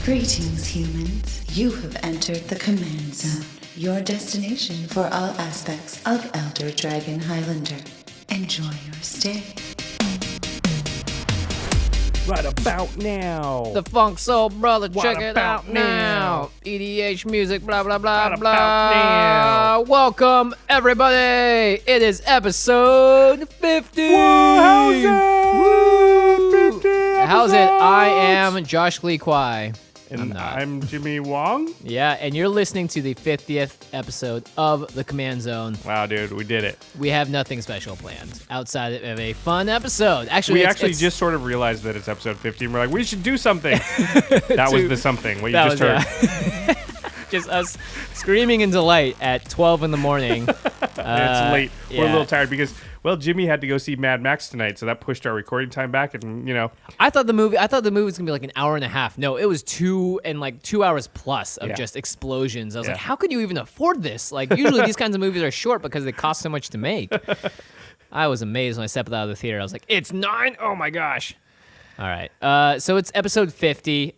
Greetings, humans. You have entered the Command Zone, your destination for all aspects of Elder Dragon Highlander. Enjoy your stay. Right about now. The Funk Soul Brother, What check it about out now. EDH music, blah, blah, blah, What blah. about now? Welcome, everybody. It is episode 50. Whoa, how's it? Woo. 50 How's it? I episodes. am Josh Lee Kwai. And I'm Jimmy Wong. Yeah, and you're listening to the 50th episode of the Command Zone. Wow, dude, we did it. We have nothing special planned outside of a fun episode. Actually, We just sort of realized that it's episode 50, and we're like, we should do something. That was the something, what you just heard. Yeah. Just us screaming in delight at 12 in the morning. It's late. We're a yeah. little tired because, well, Jimmy had to go see Mad Max tonight, so that pushed our recording time back, and, I thought the movie was gonna be like an hour and a half. No, it was 2 hours plus of Yeah. just explosions. I was Yeah. like, how could you even afford this? Like, usually these kinds of movies are short because they cost so much to make. I was amazed when I stepped out of the theater. I was like, it's 9? Oh my gosh. All right. So it's episode 50.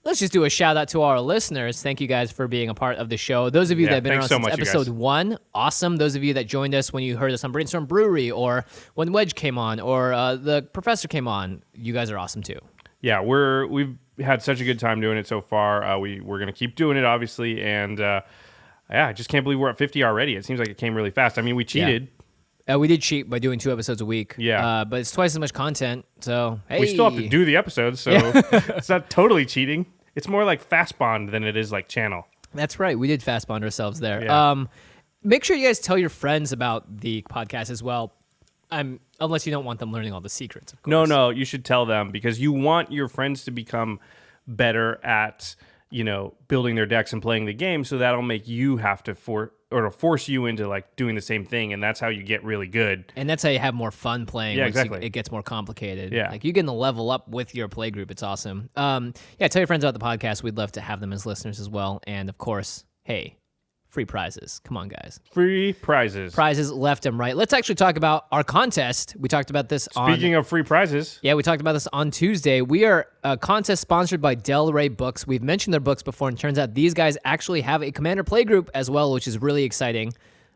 Let's just do a shout out to our listeners. Thank you guys for being a part of the show. Those of you that have been thanks around so since much, you episode guys. 1, awesome. Those of you that joined us when you heard us on Brainstorm Brewery or when Wedge came on or the professor came on, you guys are awesome too. Yeah, we've had such a good time doing it so far. We're going to keep doing it, obviously, and I just can't believe we're at 50 already. It seems like it came really fast. I mean, we cheated. We did cheat by doing 2 episodes a week. Yeah. But it's twice as much content, so hey. We still have to do the episodes, so it's not totally cheating. It's more like fast bond than it is like channel. That's right. We did fast bond ourselves there. Yeah. Make sure you guys tell your friends about the podcast as well. Unless you don't want them learning all the secrets, of course. No, you should tell them because you want your friends to become better at, building their decks and playing the game, so that'll make you have to force you into like doing the same thing, and that's how you get really good. And that's how you have more fun playing. Yeah, once exactly. It gets more complicated. Yeah. Like you get to level up with your play group. It's awesome. Tell your friends about the podcast. We'd love to have them as listeners as well. And of course, hey, free prizes. Come on, guys. Free prizes. Prizes left and right. Let's actually talk about our contest. We talked about this Speaking of free prizes. Yeah, we talked about this on Tuesday. We are a contest sponsored by Del Rey Books. We've mentioned their books before, and it turns out these guys actually have a Commander play group as well, which is really exciting.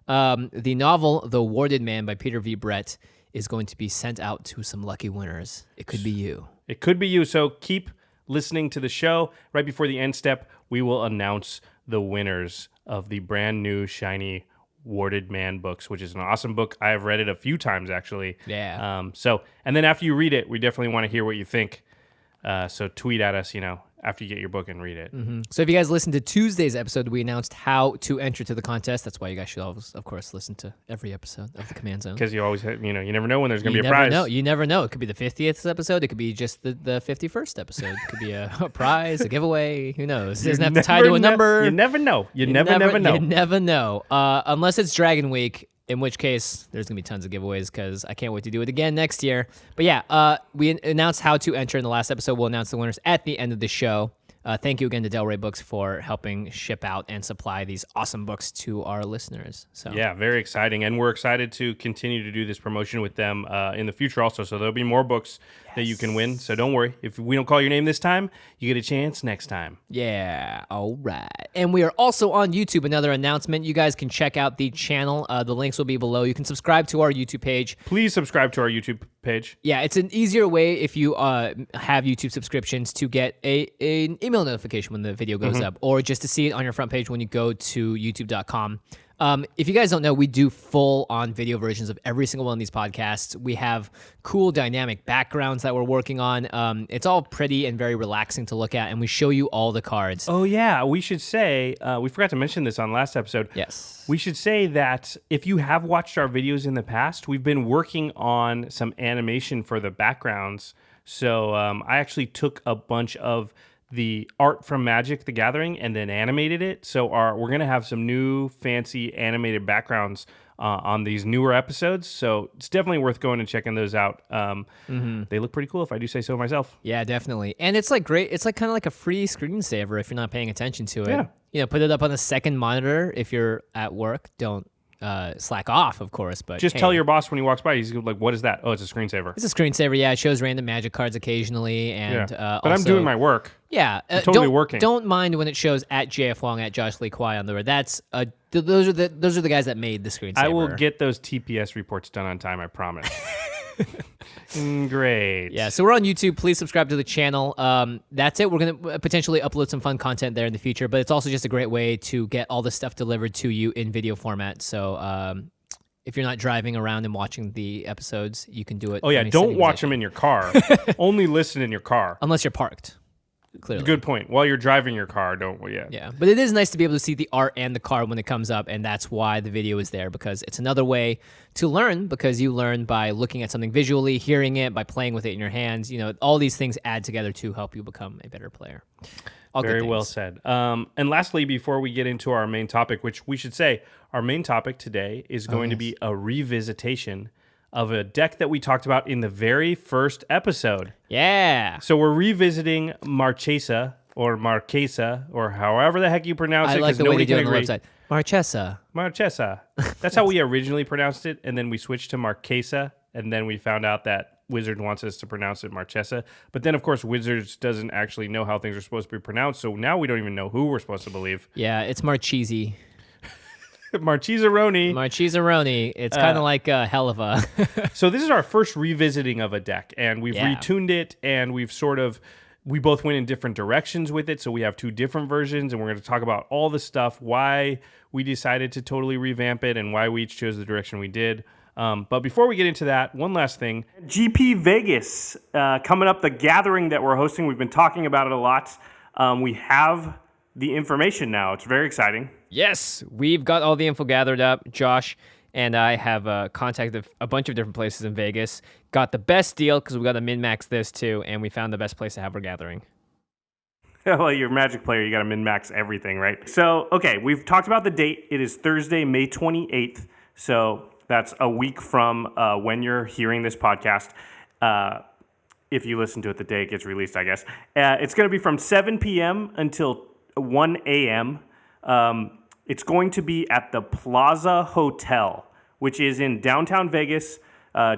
The novel, The Warded Man by Peter V. Brett, is going to be sent out to some lucky winners. It could be you. It could be you, so keep listening to the show. Right before the end step, we will announce the winners of the brand new shiny Warded Man books, which is an awesome book. I have read it a few times, actually. Yeah. And then after you read it, we definitely want to hear what you think. So tweet at us, after you get your book and read it. Mm-hmm. So if you guys listened to Tuesday's episode, we announced how to enter to the contest. That's why you guys should always, of course, listen to every episode of the Command Zone. Because you always, you never know when there's going to be a never prize. know. You never know. It could be the 50th episode. It could be just the 51st episode. It could be a prize, a giveaway. Who knows? It doesn't have to tie to a number. You never know. You never know. You never know. Unless it's Dragon Week, in which case there's going to be tons of giveaways because I can't wait to do it again next year. But yeah, we announced how to enter in the last episode. We'll announce the winners at the end of the show. Thank you again to Del Rey Books for helping ship out and supply these awesome books to our listeners. So Yeah, very exciting. And we're excited to continue to do this promotion with them in the future also. So there'll be more books that you can win. So don't worry. If we don't call your name this time, you get a chance next time. Yeah, all right. And we are also on YouTube. Another announcement. You guys can check out the channel. The links will be below. You can subscribe to our YouTube page. Please subscribe to our YouTube page. Yeah, it's an easier way if you have YouTube subscriptions to get an email notification when the video goes up, or just to see it on your front page when you go to youtube.com. If you guys don't know, we do full-on video versions of every single one of these podcasts. We have cool dynamic backgrounds that we're working on. It's all pretty and very relaxing to look at, and we show you all the cards. Oh, yeah. We should say, we forgot to mention this on last episode. Yes. We should say that if you have watched our videos in the past, we've been working on some animation for the backgrounds. So I actually took a bunch of the art from Magic the Gathering and then animated it. So we're going to have some new fancy animated backgrounds on these newer episodes. So it's definitely worth going and checking those out. They look pretty cool if I do say so myself. Yeah, definitely. And it's like great. It's like kind of like a free screensaver if you're not paying attention to it. Yeah. Put it up on a second monitor if you're at work. Don't slack off, of course. But Just tell your boss when he walks by, he's like, what is that? Oh, it's a screensaver. It's a screensaver, yeah. It shows random magic cards occasionally. And But I'm doing my work. Yeah. I'm totally working. Don't mind when it shows at JF Wong, at Josh Lee Kwai on the board. That's those are the guys that made the screensaver. I will get those TPS reports done on time, I promise. Great. Yeah, so we're on YouTube. Please subscribe to the channel. That's it. We're going to potentially upload some fun content there in the future, but it's also just a great way to get all this stuff delivered to you in video format. So if you're not driving around and watching the episodes, you can do it. Oh, yeah, don't watch them in your car. Only listen in your car. Unless you're parked. Clearly. Good point. While you're driving your car, Yeah, but it is nice to be able to see the art and the card when it comes up, and that's why the video is there, because it's another way to learn, because you learn by looking at something visually, hearing it, by playing with it in your hands. You know, all these things add together to help you become a better player. All Very well said. And lastly, before we get into our main topic, which we should say, our main topic today is going to be a revisitation of a deck that we talked about in the very first episode. Yeah. So we're revisiting Marchesa or Marchesa or however the heck you pronounce it. I like the way they do it on the agree. website. Marchesa. Marchesa. That's how we originally pronounced it, and then we switched to Marchesa, and then we found out that Wizard wants us to pronounce it Marchesa. But then, of course, Wizards doesn't actually know how things are supposed to be pronounced, so now we don't even know who we're supposed to believe. Yeah, it's Marchese. Marchesaroni. Marchesaroni. It's kind of like a hell of a... So this is our first revisiting of a deck, and we've retuned it, and we've we both went in different directions with it, so we have two different versions, and we're going to talk about all the stuff, why we decided to totally revamp it, and why we each chose the direction we did. But before we get into that, one last thing. GP Vegas, coming up, the gathering that we're hosting, we've been talking about it a lot. We have the information now. It's very exciting. Yes, we've got all the info gathered up. Josh and I have contacted a bunch of different places in Vegas. Got the best deal because we got to min-max this too, and we found the best place to have our gathering. Well, you're a Magic player. You got to min-max everything, right? So, okay, we've talked about the date. It is Thursday, May 28th. So that's a week from when you're hearing this podcast. If you listen to it the day it gets released, I guess. It's going to be from 7 p.m. until 1 a.m. It's going to be at the Plaza Hotel, which is in downtown Vegas,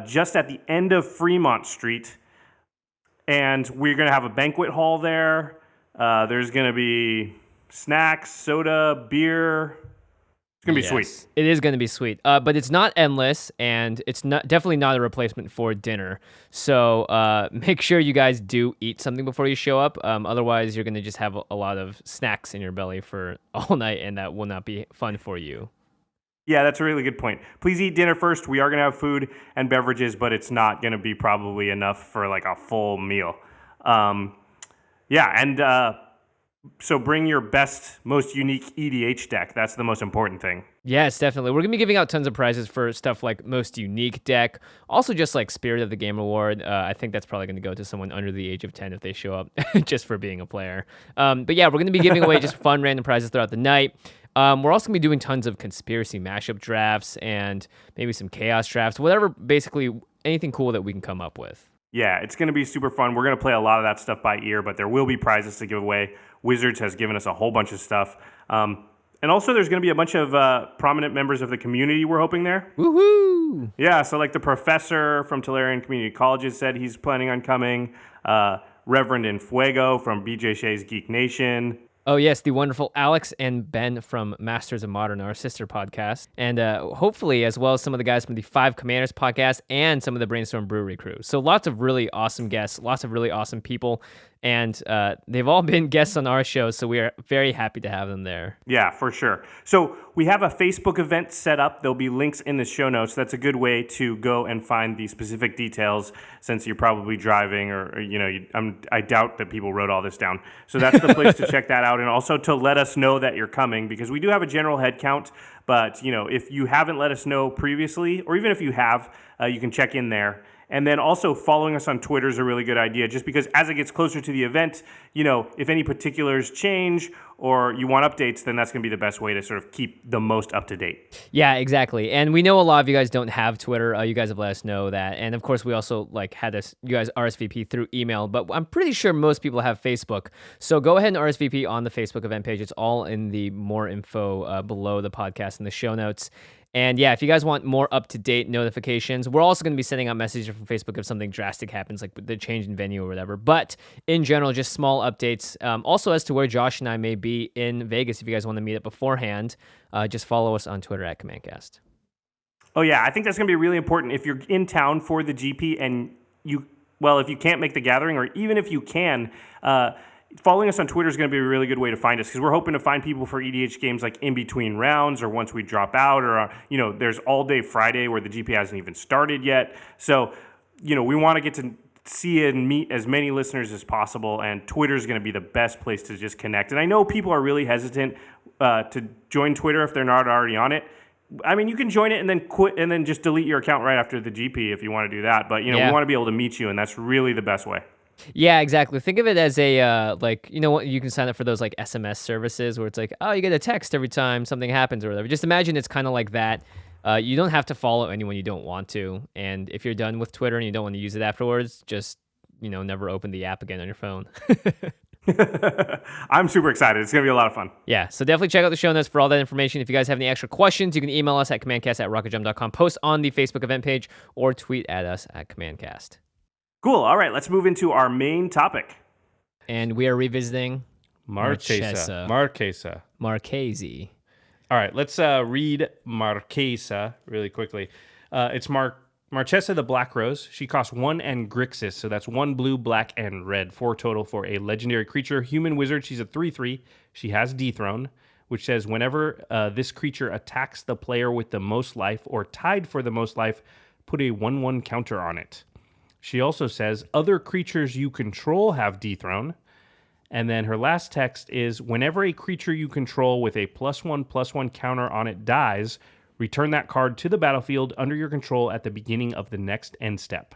just at the end of Fremont Street. And we're going to have a banquet hall there. There's going to be snacks, soda, beer. It's going to be sweet. It is going to be sweet. But it's not endless, and it's definitely not a replacement for dinner. So make sure you guys do eat something before you show up. Otherwise, you're going to just have a lot of snacks in your belly for all night, and that will not be fun for you. Yeah, that's a really good point. Please eat dinner first. We are going to have food and beverages, but it's not going to be probably enough for like a full meal. So bring your best, most unique EDH deck. That's the most important thing. Yes, definitely. We're going to be giving out tons of prizes for stuff like most unique deck. Also just like Spirit of the Game Award. I think that's probably going to go to someone under the age of 10 if they show up just for being a player. But yeah, we're going to be giving away just fun random prizes throughout the night. We're also going to be doing tons of conspiracy mashup drafts and maybe some chaos drafts, whatever, basically anything cool that we can come up with. Yeah, it's going to be super fun. We're going to play a lot of that stuff by ear, but there will be prizes to give away. Wizards has given us a whole bunch of stuff. And also there's going to be a bunch of prominent members of the community we're hoping there. Woohoo! Yeah, so like the professor from Tolarian Community Colleges said he's planning on coming. Reverend Infuego from BJ Shea's Geek Nation. Oh, yes, the wonderful Alex and Ben from Masters of Modern, our sister podcast. And hopefully, as well as some of the guys from the Five Commanders podcast and some of the Brainstorm Brewery crew. So lots of really awesome guests, lots of really awesome people. And they've all been guests on our show, so we are very happy to have them there. Yeah, for sure. So we have a Facebook event set up. There'll be links in the show notes. That's a good way to go and find the specific details since you're probably driving or I doubt that people wrote all this down. So that's the place to check that out, and also to let us know that you're coming, because we do have a general head count. But if you haven't let us know previously, or even if you have, you can check in there. And then also following us on Twitter is a really good idea, just because as it gets closer to the event, if any particulars change or you want updates, then that's going to be the best way to sort of keep the most up to date. Yeah, exactly. And we know a lot of you guys don't have Twitter. You guys have let us know that. And of course, we also had you guys RSVP through email, but I'm pretty sure most people have Facebook. So go ahead and RSVP on the Facebook event page. It's all in the more info below the podcast in the show notes. And yeah, if you guys want more up-to-date notifications, we're also going to be sending out messages from Facebook if something drastic happens, like the change in venue or whatever. But in general, just small updates. Also, as to where Josh and I may be in Vegas, if you guys want to meet up beforehand, just follow us on Twitter at CommandCast. Oh, yeah. I think that's going to be really important. If you're in town for the GP and if you can't make the gathering, or even if you can, following us on Twitter is going to be a really good way to find us, because we're hoping to find people for EDH games like in between rounds or once we drop out, or, there's all day Friday where the GP hasn't even started yet. So, we want to get to see and meet as many listeners as possible, and Twitter is going to be the best place to just connect. And I know people are really hesitant to join Twitter if they're not already on it. I mean, you can join it and then quit and then just delete your account right after the GP if you want to do that. But, we want to be able to meet you, and that's really the best way. Yeah, exactly. Think of it as a, you can sign up for those like SMS services where it's like, oh, you get a text every time something happens or whatever. Just imagine it's kind of like that. You don't have to follow anyone you don't want to. And if you're done with Twitter and you don't want to use it afterwards, just, never open the app again on your phone. I'm super excited. It's going to be a lot of fun. Yeah, so definitely check out the show notes for all that information. If you guys have any extra questions, you can email us at commandcast@rocketjump.com, post on the Facebook event page, or tweet at us at CommandCast. Cool. All right, let's move into our main topic. And we are revisiting Marchesa. Marchese. All right, let's read Marchesa really quickly. It's Marchesa the Black Rose. She costs 1 and Grixis, so that's 1 blue, black, and red. 4 total for a legendary creature, human wizard. She's a 3/3. She has Dethrone, which says whenever this creature attacks the player with the most life or tied for the most life, put a 1/1 counter on it. She also says other creatures you control have Dethrone. And then her last text is whenever a creature you control with a +1/+1 counter on it dies, return that card to the battlefield under your control at the beginning of the next end step.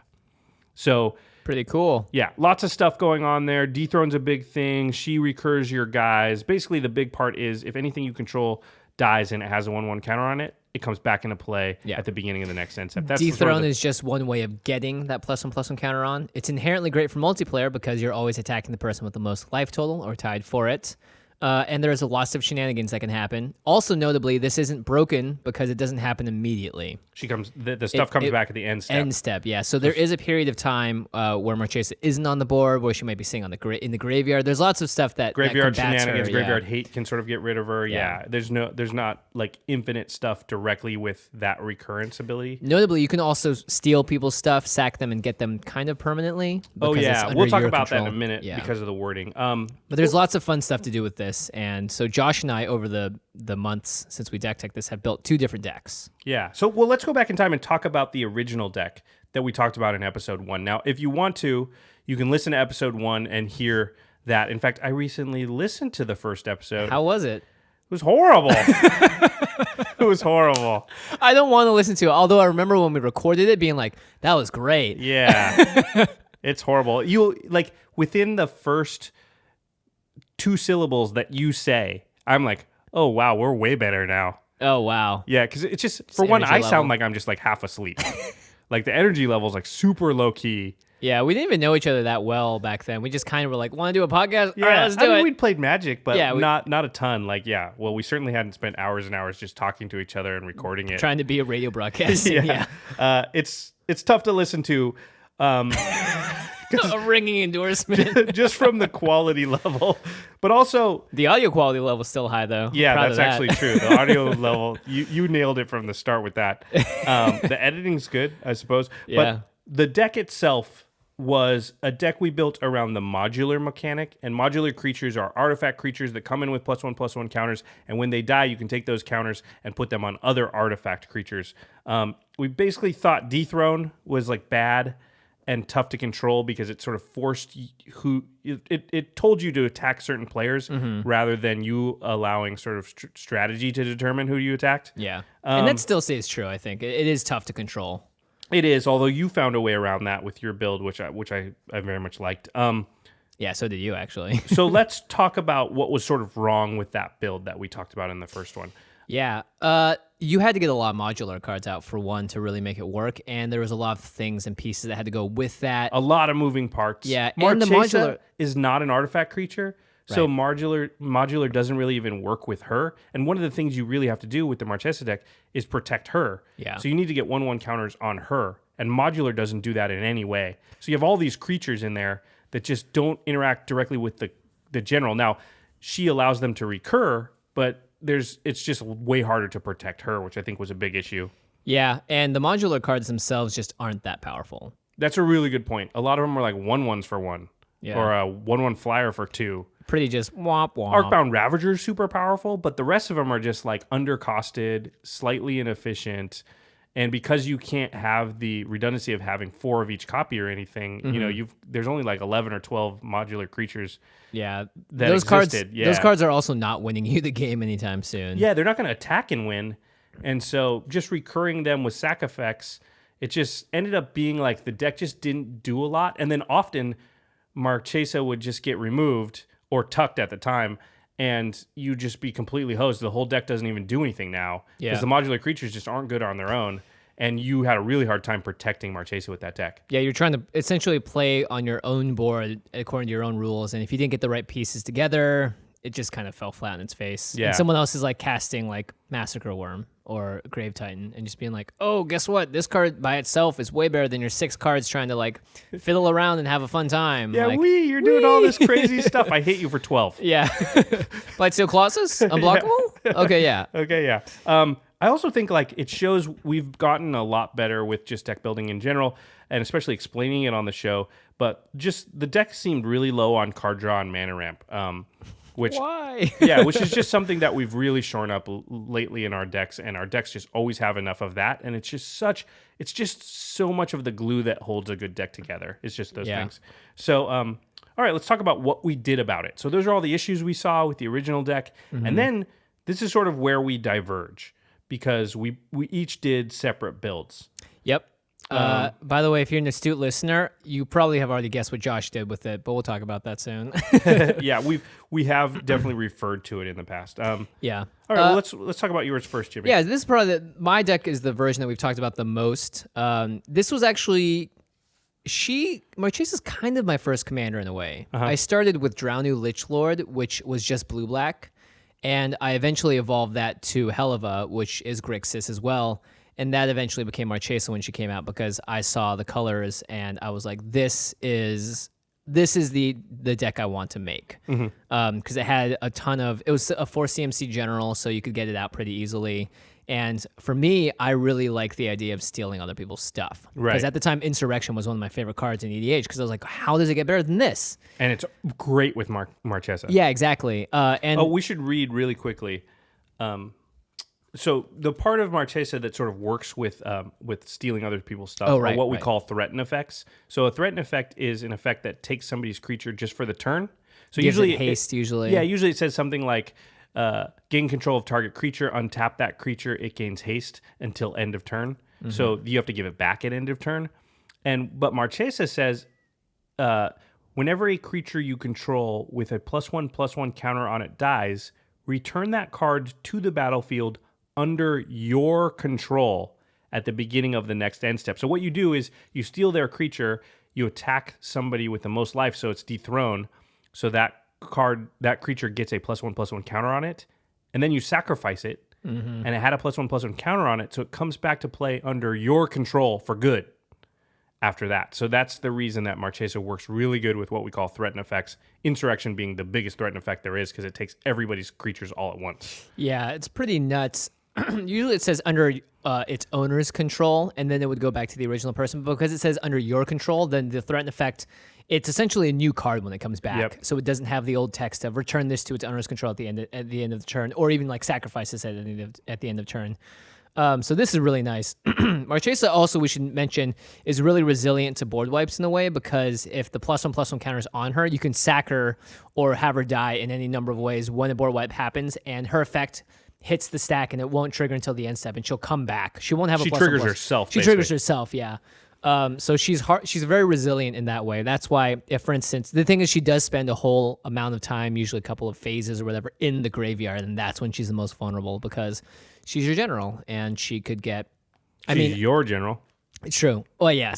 So pretty cool. Yeah, lots of stuff going on there. Dethrone's a big thing. She recurs your guys. Basically, the big part is if anything you control dies and it has a 1/1 counter on it, it comes back into play at the beginning of the next end step. That's Dethrone is just one way of getting that +1/+1 counter on. It's inherently great for multiplayer because you're always attacking the person with the most life total or tied for it. And there's a lots of shenanigans that can happen. Also, notably, this isn't broken because it doesn't happen immediately. The stuff comes back at the end step. End step, yeah. So there is a period of time where Marchesa isn't on the board, where she might be sitting on in the graveyard. There's lots of stuff that graveyard that shenanigans, her, graveyard hate can sort of get rid of her. Yeah. There's not like infinite stuff directly with that recurrence ability. Notably, you can also steal people's stuff, sack them, and get them kind of permanently. Oh yeah, we'll talk about that in a minute because of the wording. But there's lots of fun stuff to do with this. And so Josh and I, over the months since we deck tech this, have built 2 different decks. Yeah. So, let's go back in time and talk about the original deck that we talked about in episode 1. Now, if you want to, you can listen to episode 1 and hear that. In fact, I recently listened to the first episode. How was it? It was horrible. It was horrible. I don't want to listen to it, although I remember when we recorded it being like, that was great. Yeah. It's horrible. Within the first 2 syllables that you say, I'm like, oh, wow, we're way better now. Oh, wow. Yeah, because it's just, for one, I sound like I'm just like half asleep. Like the energy level is like super low key. Yeah, we didn't even know each other that well back then. We just kind of were like, want to do a podcast? Yeah, all right, let's do it. We'd played Magic, but not a ton. Like, well, we certainly hadn't spent hours and hours just talking to each other and recording it. Trying to be a radio broadcast. Yeah. It's tough to listen to. A ringing endorsement. Just from the quality level. But also... The audio quality level is still high, though. Yeah, that's actually true. The audio level, you nailed it from the start with that. The editing's good, I suppose. Yeah. But the deck itself was a deck we built around the modular mechanic. And modular creatures are artifact creatures that come in with +1/+1 counters. And when they die, you can take those counters and put them on other artifact creatures. We basically thought Dethrone was like bad and tough to control because it sort of forced it told you to attack certain players rather than you allowing sort of strategy to determine who you attacked. Yeah, and that still stays true. I think it is tough to control. It is, although you found a way around that with your build, which I very much liked. Yeah, so did you actually. So let's talk about what was sort of wrong with that build that we talked about in the first one. Yeah, you had to get a lot of modular cards out for one to really make it work, and there was a lot of things and pieces that had to go with that. A lot of moving parts. Yeah, Marchesa and the modular is not an artifact creature, So modular doesn't really even work with her. And one of the things you really have to do with the Marchesa deck is protect her. Yeah. So you need to get 1/1 counters on her. And modular doesn't do that in any way. So you have all these creatures in there that just don't interact directly with the general. Now, she allows them to recur, but it's just way harder to protect her, which I think was a big issue. Yeah, and the modular cards themselves just aren't that powerful. That's a really good point. A lot of them are like 1/1s for 1. Yeah. Or a 1/1 flyer for 2. Pretty just womp womp. Arcbound Ravager is super powerful, but the rest of them are just like undercosted, slightly inefficient. And because you can't have the redundancy of having 4 of each copy or anything, you know, there's only like 11 or 12 modular creatures. Yeah, that those existed. cards. Those cards are also not winning you the game anytime soon. Yeah, they're not going to attack and win, and so just recurring them with sack effects, it just ended up being like the deck just didn't do a lot, and then often Marchesa would just get removed or tucked at the time, and you just be completely hosed. The whole deck doesn't even do anything now because the modular creatures just aren't good on their own, and you had a really hard time protecting Marchesa with that deck. Yeah, you're trying to essentially play on your own board according to your own rules, and if you didn't get the right pieces together, it just kind of fell flat on its face. Yeah. And someone else is like casting like Massacre Worm or Grave Titan and just being like, oh, guess what? This card by itself is way better than your 6 cards trying to like fiddle around and have a fun time. Yeah, like, you're doing all this crazy stuff. I hate you for 12. Yeah. Blightsteel Colossus? Unblockable? Okay, yeah. Okay, yeah. I also think like it shows we've gotten a lot better with just deck building in general, and especially explaining it on the show. But just the deck seemed really low on card draw and mana ramp. Why? Which is just something that we've really shorn up lately in our decks, and our decks just always have enough of that, and it's just so much of the glue that holds a good deck together. It's just those things. So, all right, let's talk about what we did about it. So those are all the issues we saw with the original deck, and then this is sort of where we diverge because we each did separate builds. Yep. By the way, if you're an astute listener, you probably have already guessed what Josh did with it, but we'll talk about that soon. Yeah, we have definitely referred to it in the past. Yeah. All right, well, let's talk about yours first, Jimmy. Yeah, this is probably my deck is the version that we've talked about the most. This was actually Marchesa's kind of my first commander in a way. I started with Drownu Lich Lord, which was just blue-black, and I eventually evolved that to Helava, which is Grixis as well. And that eventually became Marchesa when she came out because I saw the colors and I was like, this is the deck I want to make. Because it had it was a 4 CMC general, so you could get it out pretty easily. And for me, I really like the idea of stealing other people's stuff. Right. Because at the time, Insurrection was one of my favorite cards in EDH because I was like, how does it get better than this? And it's great with Marchesa. Yeah, exactly. And we should read really quickly. So the part of Marchesa that sort of works with stealing other people's stuff are what we call threaten effects. So a threaten effect is an effect that takes somebody's creature just for the turn. So gives usually it haste. Usually it says something like gain control of target creature, untap that creature, it gains haste until end of turn. So you have to give it back at end of turn. But Marchesa says whenever a creature you control with a +1/+1 counter on it dies, return that card to the battlefield under your control at the beginning of the next end step. So what you do is you steal their creature, you attack somebody with the most life, so it's dethroned, so that creature gets a +1/+1 counter on it, and then you sacrifice it, and it had a +1/+1 counter on it, so it comes back to play under your control for good after that. So that's the reason that Marchesa works really good with what we call threaten effects, Insurrection being the biggest threaten effect there is because it takes everybody's creatures all at once. Yeah, it's pretty nuts. Usually it says under its owner's control, and then it would go back to the original person. But because it says under your control, then the threaten effect, it's essentially a new card when it comes back. Yep. So it doesn't have the old text of return this to its owner's control at the end of the turn, or even like sacrifice this at the end of turn. So this is really nice. Marchesa also, we should mention, is really resilient to board wipes in a way because if the +1/+1 counter is on her, you can sack her or have her die in any number of ways when a board wipe happens, and her effect hits the stack and it won't trigger until the end step, and she'll come back. She won't have a +1/+1. She triggers herself. She triggers herself, yeah. So she's very resilient in that way. That's why, if for instance, the thing is she does spend a whole amount of time, usually a couple of phases or whatever, in the graveyard, and that's when she's the most vulnerable because she's your general and she could get. She's your general. It's true. Well, yeah.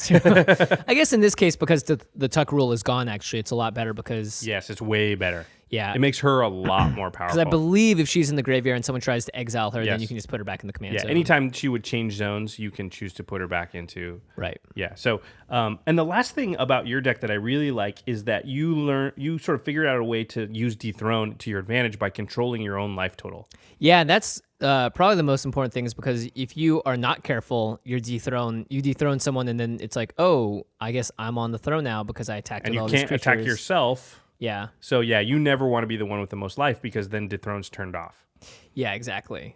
I guess in this case, because the tuck rule is gone, actually, it's a lot better because. Yes, it's way better. Yeah. It makes her a lot more powerful. Because I believe if she's in the graveyard and someone tries to exile her, then Yes. you can just put her back in the command zone. Anytime she would change zones, you can choose to put her back into. Right. Yeah. So, and the last thing about your deck that I really like is that you sort of figured out a way to use Dethrone to your advantage by controlling your own life total. Yeah, that's probably the most important thing is because if you are not careful, you dethrone someone, and then it's like, oh, I guess I'm on the throne now because I attacked And with you all these can't creatures. attack yourself. Yeah. So, you never want to be the one with the most life because then Dethrone's turned off. Yeah, exactly.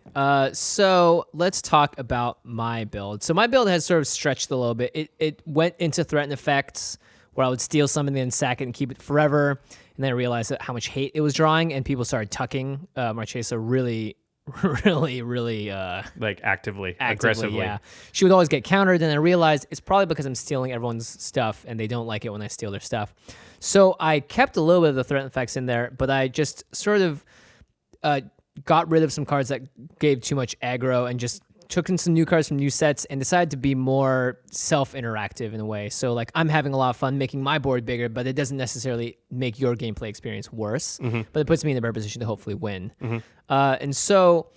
So let's talk about my build. So my build has sort of stretched a little bit. It went into threat and effects where I would steal something and then sack it and keep it forever. And then I realized how much hate it was drawing, and people started tucking Marchesa really, really Like actively, aggressively. Yeah, she would always get countered, and I realized it's probably because I'm stealing everyone's stuff, and they don't like it when I steal their stuff. So I kept a little bit of the threat effects in there, but I just sort of got rid of some cards that gave too much aggro, and just took in some new cards from new sets, and decided to be more self-interactive in a way. So like I'm having a lot of fun making my board bigger, but it doesn't necessarily make your gameplay experience worse. But it puts me in a better position to hopefully win. And so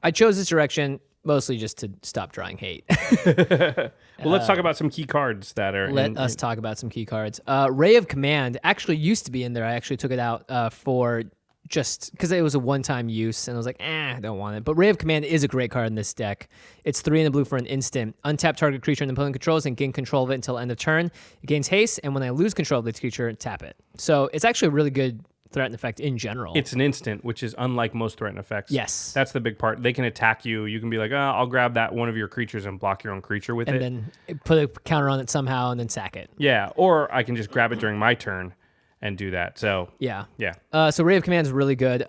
I chose this direction mostly just to stop drawing hate. Well, let's talk about some key cards that are. Let us talk about some key cards. Ray of Command actually used to be in there. I actually took it out for just because it was a one-time use, and I was like, I don't want it. But Ray of Command is a great card in this deck. It's 3 in the blue for an instant. Untap target creature an opponent controls and gain control of it until end of turn. It gains haste, and when I lose control of this creature, tap it. So it's actually a really good threat and effect in general. It's an instant, which is unlike most threat and effects. Yes. That's the big part. They can attack you. You can be like, I'll grab that one of your creatures and block your own creature with it. And then put a counter on it somehow and then sack it. Yeah, or I can just grab it during my turn and do that. So Yeah. yeah. So Ray of Command is really good.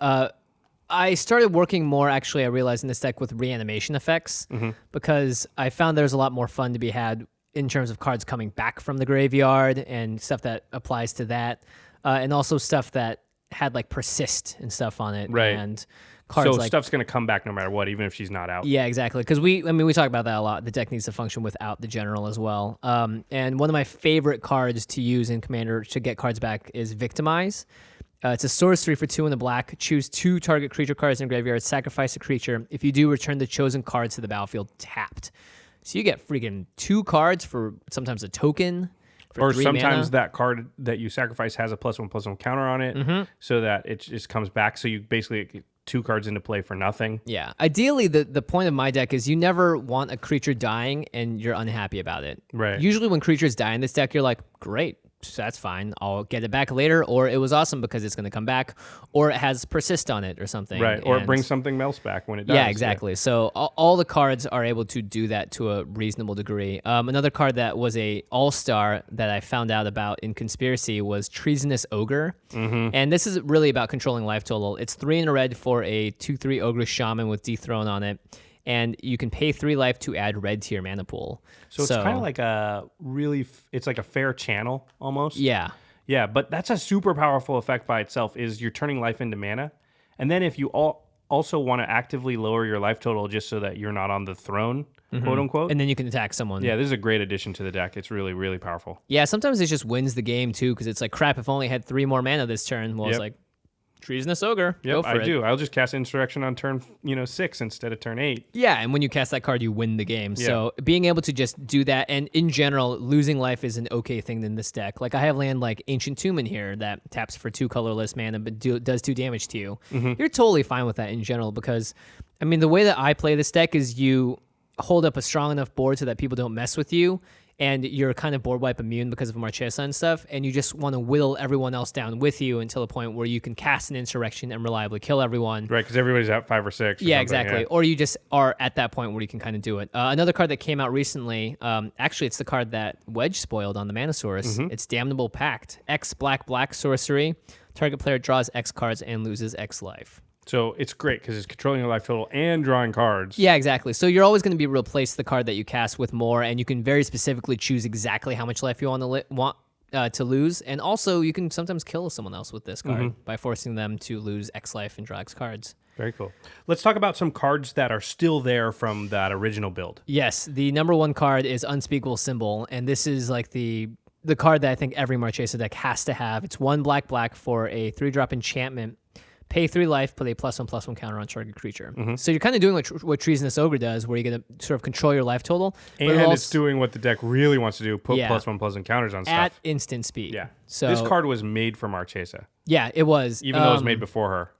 I started working more, actually, I realized in this deck with reanimation effects because I found there's a lot more fun to be had in terms of cards coming back from the graveyard and stuff that applies to that. And also stuff that had like persist and stuff on it. Right. And cards So like stuff's going to come back no matter what, even if she's not out. yeah, exactly. Because we talk about that a lot. The deck needs to function without the general as well. And one of my favorite cards to use in Commander to get cards back is Victimize. It's a sorcery for 2 in the black. Choose 2 target creature cards in graveyard. Sacrifice a creature. If you do, return the chosen cards to the battlefield tapped. So you get freaking 2 cards for sometimes a token. Or 3 sometimes mana. that card that you sacrifice has a +1/+1 counter on it, so that it just comes back. So you basically get 2 cards into play for nothing. Yeah. Ideally, the point of my deck is you never want a creature dying and you're unhappy about it. Right. Usually when creatures die in this deck, you're like, great, that's fine. I'll get it back later. Or it was awesome because it's going to come back. Or it has persist on it or something. Right. Or it And- brings something else back when it does. Yeah, exactly. So all the cards are able to do that to a reasonable degree. Another card that was a all-star that I found out about in Conspiracy was Treasonous Ogre. And this is really about controlling life total. It's 3 in a red for a 2/3 Ogre Shaman with Dethrone on it. And you can pay 3 life to add red to your mana pool. So it's kind of like a really, it's like a fair channel almost. Yeah. Yeah, but that's a super powerful effect by itself. Is you're turning life into mana, and then if you also want to actively lower your life total just so that you're not on the throne, quote unquote. And then you can attack someone. Yeah, this is a great addition to the deck. It's really, really powerful. Yeah, sometimes it just wins the game too because it's like, crap, if I only had 3 more mana this turn. Well, it's Yep. like, Treasonous Ogre. Yep, Go for I it. do. I'll just cast Insurrection on turn 6 instead of turn 8. Yeah, and when you cast that card, you win the game. So being able to just do that, and in general, losing life is an okay thing in this deck. Like I have land like Ancient Tomb in here that taps for 2 colorless mana but does 2 damage to you. You're totally fine with that in general because, I mean, the way that I play this deck is you hold up a strong enough board so that people don't mess with you, and you're kind of board wipe immune because of Marchesa and stuff, and you just want to whittle everyone else down with you until a point where you can cast an Insurrection and reliably kill everyone. Right, because everybody's at 5 or 6. Or Yeah, something, exactly. yeah. Or you just are at that point where you can kind of do it. Another card that came out recently, actually, it's the card that Wedge spoiled on the Manosaurus. It's Damnable Pact. X black sorcery. Target player draws X cards and loses X life. So it's great because it's controlling your life total and drawing cards. Yeah, exactly. So you're always going to be able to replace the card that you cast with more, and you can very specifically choose exactly how much life you want to lose. And also, you can sometimes kill someone else with this card by forcing them to lose X life and draw X cards. Very cool. Let's talk about some cards that are still there from that original build. Yes, the number 1 card is Unspeakable Symbol, and this is like the the card that I think every Marchesa deck has to have. It's 1 black for a 3-drop enchantment. Pay 3 life, put a +1/+1 counter on target creature. So you're kind of doing what Treasonous Ogre does, where you're going to sort of control your life total. And it's doing what the deck really wants to do, put +1/+1 counters on stuff. At instant speed. Yeah. So this card was made for Marchesa. Yeah, it was. Even though it was made before her.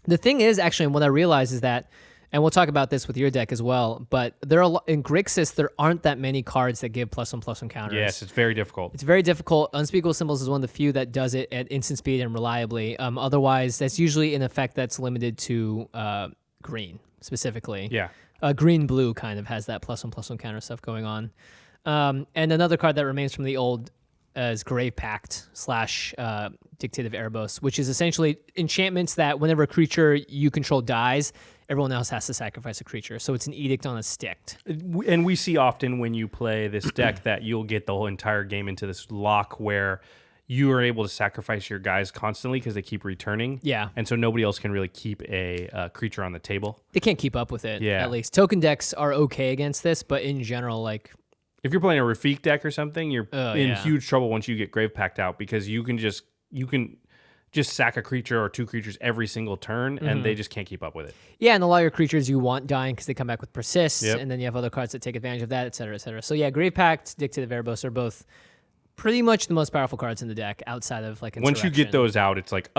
The thing is, actually, and what I realized is that, and we'll talk about this with your deck as well, but there are in Grixis, there aren't that many cards that give +1/+1 counters. Yes, it's very difficult. It's very difficult. Unspeakable Symbols is one of the few that does it at instant speed and reliably. Otherwise, that's usually an effect that's limited to green, specifically. Yeah. Green-blue kind of has that +1/+1 counter stuff going on. And another card that remains from the old is Grave Pact / Dictative Erebos, which is essentially enchantments that whenever a creature you control dies, everyone else has to sacrifice a creature. So it's an edict on a stick. And we see often when you play this deck that you'll get the whole entire game into this lock where you are able to sacrifice your guys constantly because they keep returning. Yeah. And so nobody else can really keep a creature on the table. They can't keep up with it, Yeah. at least. Token decks are okay against this, but in general, like... If you're playing a Rafik deck or something, you're in yeah. huge trouble once you get Grave Pact out because you can just sack a creature or 2 creatures every single turn, and they just can't keep up with it. Yeah, and a lot of your creatures you want dying because they come back with Persist, Yep. and then you have other cards that take advantage of that, et cetera, et cetera. So yeah, Grave Pact, Dictative Erebos are both pretty much the most powerful cards in the deck outside of like Once you get those out, it's like,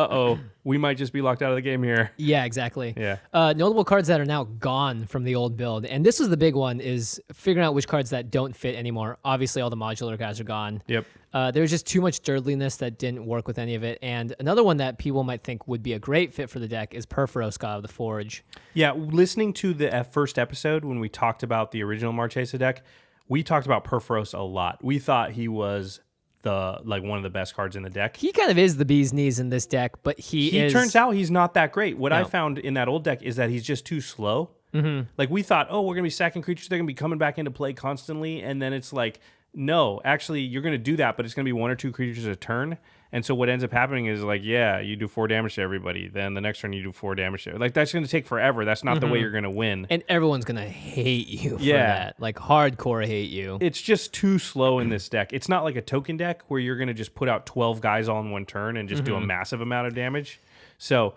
we might just be locked out of the game here. Yeah, exactly. Yeah. Notable cards that are now gone from the old build, and this was the big one, is figuring out which cards that don't fit anymore. Obviously, all the modular guys are gone. Yep. There was just too much dirtliness that didn't work with any of it. And another one that people might think would be a great fit for the deck is Perforos, God of the Forge. Yeah, listening to the first episode when we talked about the original Marchesa deck, we talked about Perforos a lot. We thought he was one of the best cards in the deck. He kind of is the bee's knees in this deck, but he turns out he's not that great. What I No. found in that old deck is that he's just too slow. Like we thought, we're gonna be sacking creatures, they're gonna be coming back into play constantly, and then it's like, no, actually you're gonna do that, but it's gonna be 1 or 2 creatures a turn. And so what ends up happening is like, you do 4 damage to everybody. Then the next turn you do 4 damage to like that's gonna take forever. That's not the way you're gonna win. And everyone's going to hate you for Yeah. that. Like hardcore hate you. It's just too slow in this deck. It's not like a token deck where you're gonna just put out 12 guys all in one turn and just do a massive amount of damage. So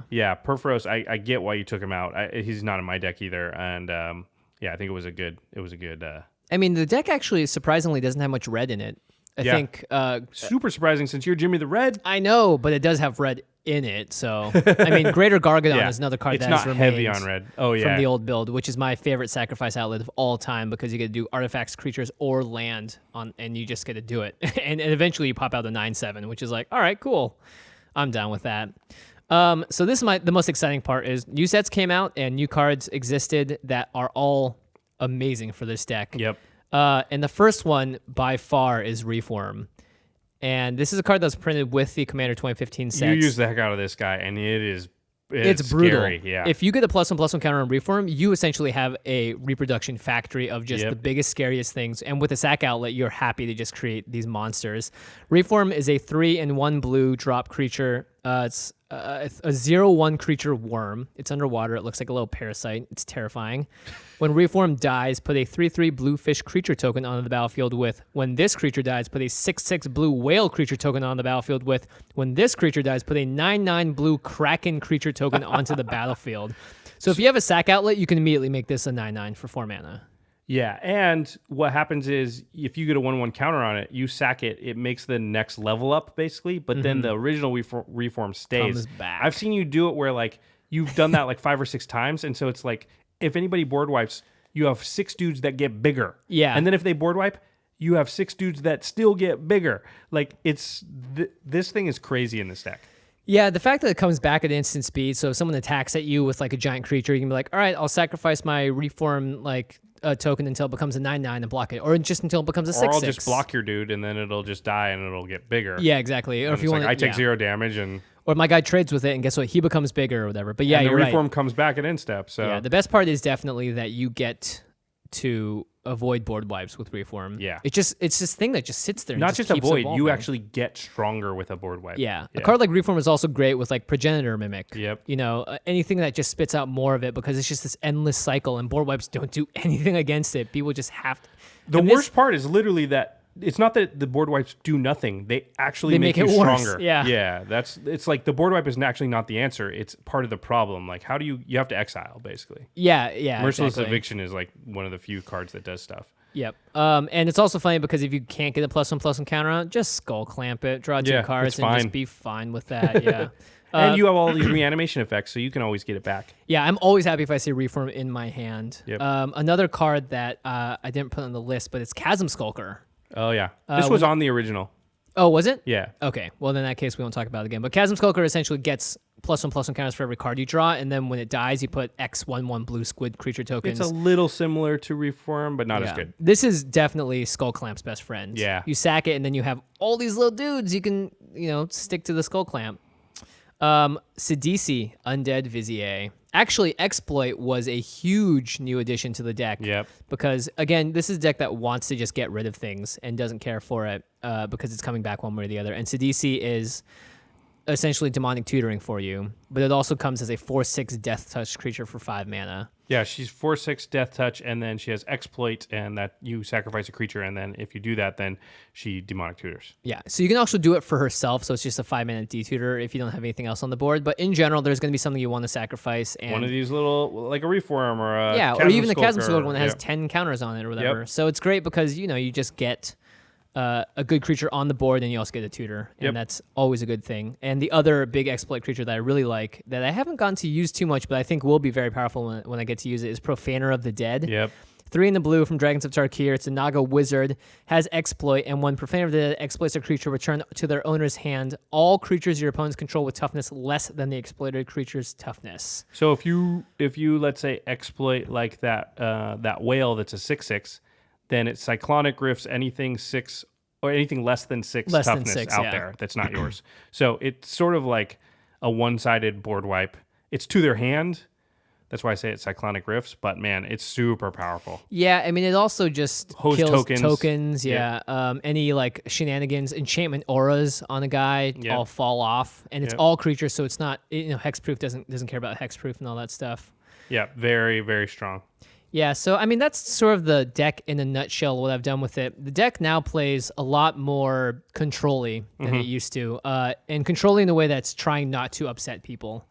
yeah, Perforos, I get why you took him out. He's not in my deck either, and I think it was a good. I mean, the deck actually surprisingly doesn't have much red in it. I think Super surprising since you're Jimmy the Red. I know, but it does have red in it. So I mean, Greater Gargadon is another card it's that not has remained heavy on red. Oh yeah, from the old build, which is my favorite sacrifice outlet of all time because you get to do artifacts, creatures, or land on, and you just get to do it. and eventually you pop out the 9/7, which is like, all right, cool, I'm down with that. So this is the most exciting part is new sets came out and new cards existed that are all amazing for this deck. Yep. And the first one by far is Reform. And this is a card that's printed with the Commander 2015 sets. You use the heck out of this guy, and it's brutal. Scary, yeah. If you get a +1/+1 counter on Reform, you essentially have a reproduction factory of just the biggest, scariest things. And with a sack outlet, you're happy to just create these monsters. Reform is a 3/1 blue drop creature. It's a 0/1 creature worm. It's underwater. It looks like a little parasite. It's terrifying. When Reform dies, put a 3/3 blue fish creature token onto the battlefield with. When this creature dies, put a 6/6 blue whale creature token on the battlefield with. When this creature dies, put a 9/9 blue kraken creature token onto the battlefield. So if you have a sack outlet, you can immediately make this a 9/9 for 4 mana. Yeah, and what happens is if you get a 1/1 counter on it, you sack it, it makes the next level up basically, but then the original reform stays. Comes back. I've seen you do it where like you've done that like 5 or 6 times, and so it's like if anybody board wipes, you have 6 dudes that get bigger. Yeah. And then if they board wipe, you have 6 dudes that still get bigger. Like it's this thing is crazy in this deck. Yeah, the fact that it comes back at instant speed, so if someone attacks at you with like a giant creature, you can be like, all right, I'll sacrifice my Reform like token until it becomes a 9/9 and block it, or just until it becomes a 6/6. Or I'll just block your dude and then it'll just die and it'll get bigger. Yeah, exactly. Or And if you it's want, like, I take 0 damage and or my guy trades with it, and guess what? He becomes bigger or whatever. But yeah, and the you're reform right. comes back at instep. So Yeah, the best part is definitely that you get to avoid board wipes with Reform. Yeah. it's this thing that just sits there. And not just keeps avoid, evolving. you actually get stronger with a board wipe. Yeah. A card like Reform is also great with like Progenitor Mimic. Yep. You know, anything that just spits out more of it because it's just this endless cycle and board wipes don't do anything against it. People just have to. The worst part is literally that it's not that the board wipes do nothing. They actually They make make you it worse. stronger. Yeah. It's like the board wipe is actually not the answer. It's part of the problem. Like, how do you have to exile, basically. Yeah, Merciless exactly. Eviction is like one of the few cards that does stuff. Yep. And it's also funny because if you can't get a +1/+1 counter on, just skull clamp it, draw 2 cards, it's and fine. just be fine with that. Yeah. And you have all these reanimation effects, so you can always get it back. Yeah, I'm always happy if I see Reform in my hand. Yep. Another card that I didn't put on the list, but it's Chasm Skulker. Oh, yeah. This was on the original. Oh, was it? Yeah. Okay. Well, in that case, we won't talk about it again. But Chasm Skulker essentially gets +1/+1 counters for every card you draw, and then when it dies, you put X1/1 blue squid creature tokens. It's a little similar to Reform, but not as good. This is definitely Skull Clamp's best friend. Yeah. You sack it, and then you have all these little dudes you can, stick to the Skull Clamp. Sidisi, Undead Vizier. Actually, Exploit was a huge new addition to the deck. Yep. Because, again, this is a deck that wants to just get rid of things and doesn't care for it because it's coming back one way or the other. And Sidisi is essentially demonic tutoring for you, but it also comes as a 4/6 Death Touch creature for 5 mana. Yeah, she's 4/6 Death Touch, and then she has Exploit, and that you sacrifice a creature, and then if you do that, then she demonic tutors. Yeah, so you can also do it for herself, so it's just a 5-mana D-tutor if you don't have anything else on the board. But in general, there's going to be something you want to sacrifice. And one of these little, like a Reform or a or even the Chasm Skulker, Skulker one that has 10 counters on it or whatever. Yep. So it's great because, you just get a good creature on the board, and you also get a tutor, and that's always a good thing. And the other big exploit creature that I really like, that I haven't gotten to use too much, but I think will be very powerful when I get to use it, is Profaner of the Dead. Yep. 3 in the blue from Dragons of Tarkir. It's a Naga wizard, has exploit, and when Profaner of the Dead exploits a creature, return to their owner's hand all creatures your opponents control with toughness less than the exploited creature's toughness. So if you let's say exploit like that whale that's a 6/6, then it cyclonic riffs anything 6 or anything less than 6 toughness out there that's not yours. So it's sort of like a one-sided board wipe. It's to their hand. That's why I say it's cyclonic riffs, but man, it's super powerful. Yeah, I mean, it also just Host kills tokens. Yeah. Any like shenanigans, enchantment auras on a guy all fall off, and it's all creatures, so it's not, hexproof doesn't care about hexproof and all that stuff. Yeah, very, very strong. Yeah, so I mean, that's sort of the deck in a nutshell, what I've done with it. The deck now plays a lot more control-y than it used to, and control-y in a way that's trying not to upset people,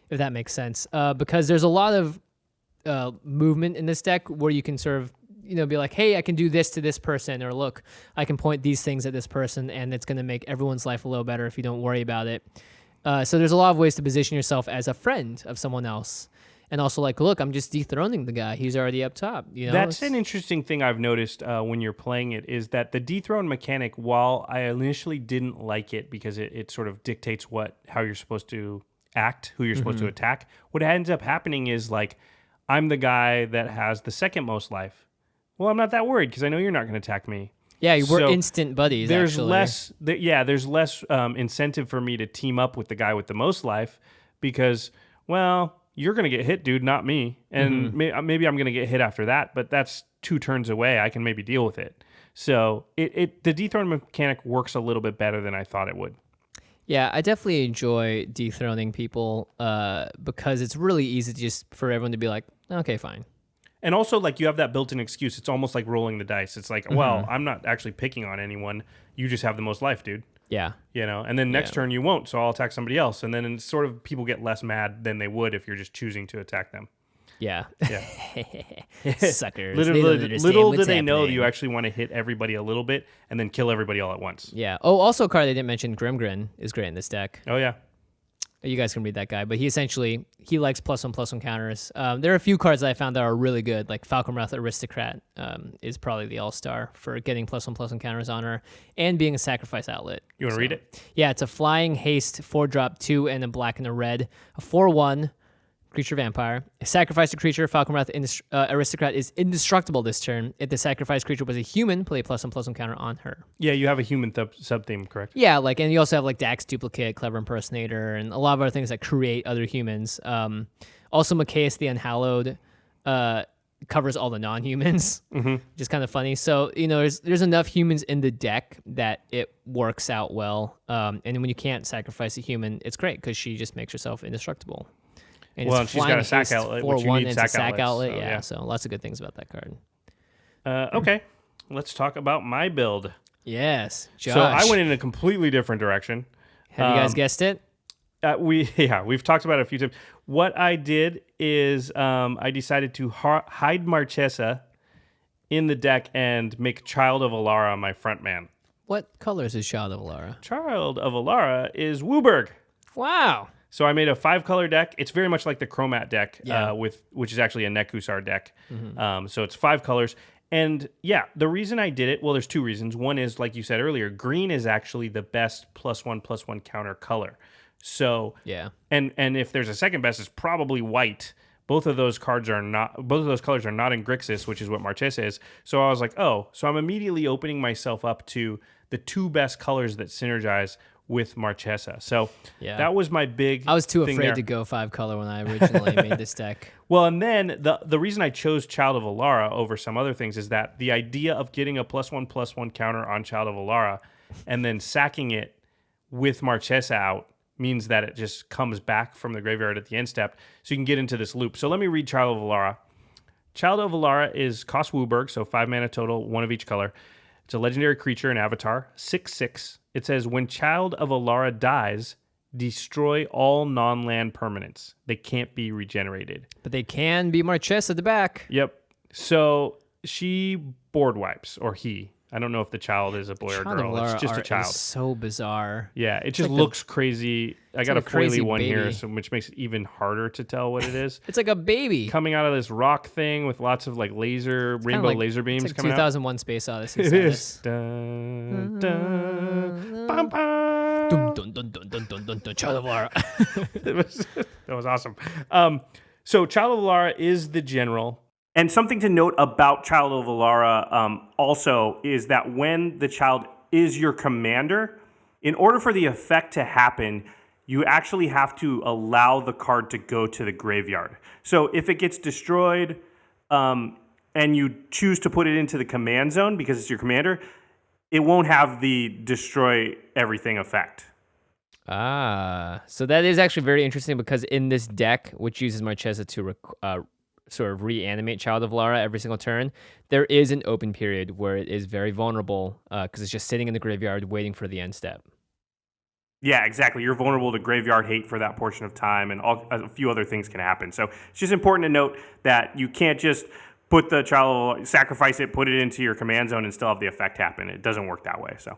if that makes sense. Because there's a lot of movement in this deck where you can sort of, be like, hey, I can do this to this person, or look, I can point these things at this person, and it's going to make everyone's life a little better if you don't worry about it. So there's a lot of ways to position yourself as a friend of someone else. And also, like, look, I'm just dethroning the guy. He's already up top. That's an interesting thing I've noticed when you're playing it, is that the dethrone mechanic, while I initially didn't like it because it sort of dictates how you're supposed to act, who you're supposed to attack, what ends up happening is, like, I'm the guy that has the second most life. Well, I'm not that worried because I know you're not going to attack me. Yeah, we're instant buddies, there's actually. There's less incentive for me to team up with the guy with the most life because, well, you're going to get hit, dude, not me. And maybe I'm going to get hit after that, but that's 2 turns away. I can maybe deal with it. So the dethrone mechanic works a little bit better than I thought it would. Yeah, I definitely enjoy dethroning people because it's really easy for everyone to be like, okay, fine. And also, like, you have that built-in excuse. It's almost like rolling the dice. It's like, well, I'm not actually picking on anyone. You just have the most life, dude. Yeah. And then next turn you won't, so I'll attack somebody else. And then it's sort of people get less mad than they would if you're just choosing to attack them. Yeah. Suckers. Little did they know that you actually want to hit everybody a little bit and then kill everybody all at once. Yeah. Oh, also a card they didn't mention, Grimgrin, is great in this deck. Oh, yeah. You guys can read that guy, but he likes +1/+1 counters. There are a few cards that I found that are really good, like Falconwrath Aristocrat is probably the all-star for getting +1/+1 counters on her and being a sacrifice outlet. You want to read it? Yeah, it's a flying haste 4-drop 2 and a black and a red, a 4/1 creature vampire. Sacrifice a creature. Falconwrath Aristocrat is indestructible this turn. If the sacrificed creature was a human, play +1/+1 counter on her. Yeah, you have a human sub-theme, correct? Yeah, and you also have like Dax Duplicate, Clever Impersonator, and a lot of other things that create other humans. Also, Marchesa the Unhallowed covers all the non-humans, which is kind of funny. So, there's enough humans in the deck that it works out well. And when you can't sacrifice a human, it's great because she just makes herself indestructible. And well, and she's got a sack outlet, which you need sack outlets. Yeah, so lots of good things about that card. Okay, let's talk about my build. Yes, Josh. So I went in a completely different direction. Have you guys guessed it? We've talked about it a few times. What I did is I decided to hide Marchesa in the deck and make Child of Alara my front man. What colors is Child of Alara? Child of Alara is Wooburg. Wow. So I made a 5-color deck. It's very much like the Chromat deck, Yeah. which is actually a Nekusar deck. So it's 5 colors. And yeah, the reason I did it, well, there's 2 reasons. One is, like you said earlier, green is actually the best +1/+1 counter color. So Yeah. and if there's a second best, it's probably white. Both of those colors are not in Grixis, which is what Marchesa is. So I was like, oh, so I'm immediately opening myself up to the 2 best colors that synergize with Marchesa. So that was my big I was too thing afraid there. to go 5 color when I originally made this deck. Well, and then the reason I chose Child of Alara over some other things is that the idea of getting a +1/+1 counter on Child of Alara and then sacking it with Marchesa out means that it just comes back from the graveyard at the end step, so you can get into this loop. So let me read Child of Alara. Child of Alara costs Wooburg, so 5 mana total, 1 of each color. It's a legendary creature, an avatar, 6/6. It says, when Child of Alara dies, destroy all non-land permanents. They can't be regenerated. But they can be Marchesa at the back. Yep. So she board wipes, or he. I don't know if the child is a boy or Child of girl. Alara It's just a art child. is so bizarre. Yeah, it just like looks crazy. I got like a a crazy foily one here, baby. which makes it even harder to tell what it is. It's like a baby. Coming out of this rock thing with lots of like rainbow laser beams it's like coming 2001 Space Odyssey. out. It status. is. Dun, dun, bum, bum. Dun, dun, dun, dun, dun, dun, dun, dun, Child of Alara. That was awesome. So Child of Alara is the general. And something to note about Child of Alara also is that when the child is your commander, in order for the effect to happen, you actually have to allow the card to go to the graveyard. So if it gets destroyed and you choose to put it into the command zone because it's your commander, it won't have the destroy everything effect. So that is actually very interesting because in this deck, which uses Marchesa to sort of reanimate Child of Alara every single turn, there is an open period where it is very vulnerable because it's just sitting in the graveyard waiting for the end step. Yeah, exactly. You're vulnerable to graveyard hate for that portion of time, and a few other things can happen. So it's just important to note that you can't just put the child, sacrifice it, put it into your command zone, and still have the effect happen. It doesn't work that way. So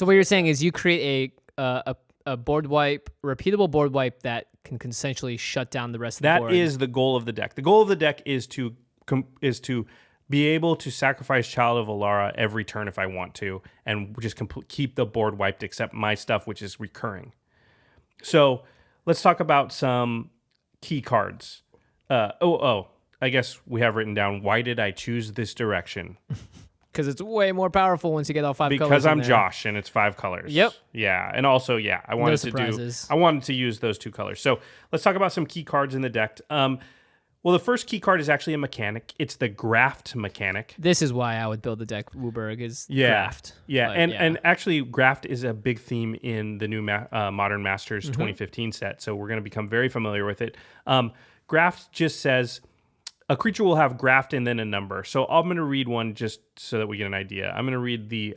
what you're saying is you create a board wipe, repeatable board wipe that can consensually shut down the rest of the board. that is the goal of the deck. The goal of the deck is to be able to sacrifice Child of Alara every turn if I want to, and just keep the board wiped except my stuff, which is recurring. So let's talk about some key cards. I guess we have written down, why did I choose this direction? Because it's way more powerful once you get all 5 colors. Because in I'm there. Josh and it's 5 colors. Yep. Yeah, and also I wanted surprises. I wanted to use those 2 colors. So let's talk about some key cards in the deck. Well, the first key card is actually a mechanic. It's the Graft mechanic. This is why I would build the deck. Wooburg is Graft. Yeah, But, and actually, Graft is a big theme in the new Modern Masters 2015 set, so we're going to become very familiar with it. Graft just says a creature will have Graft and then a number. So I'm going to read one just so that we get an idea. I'm going to read the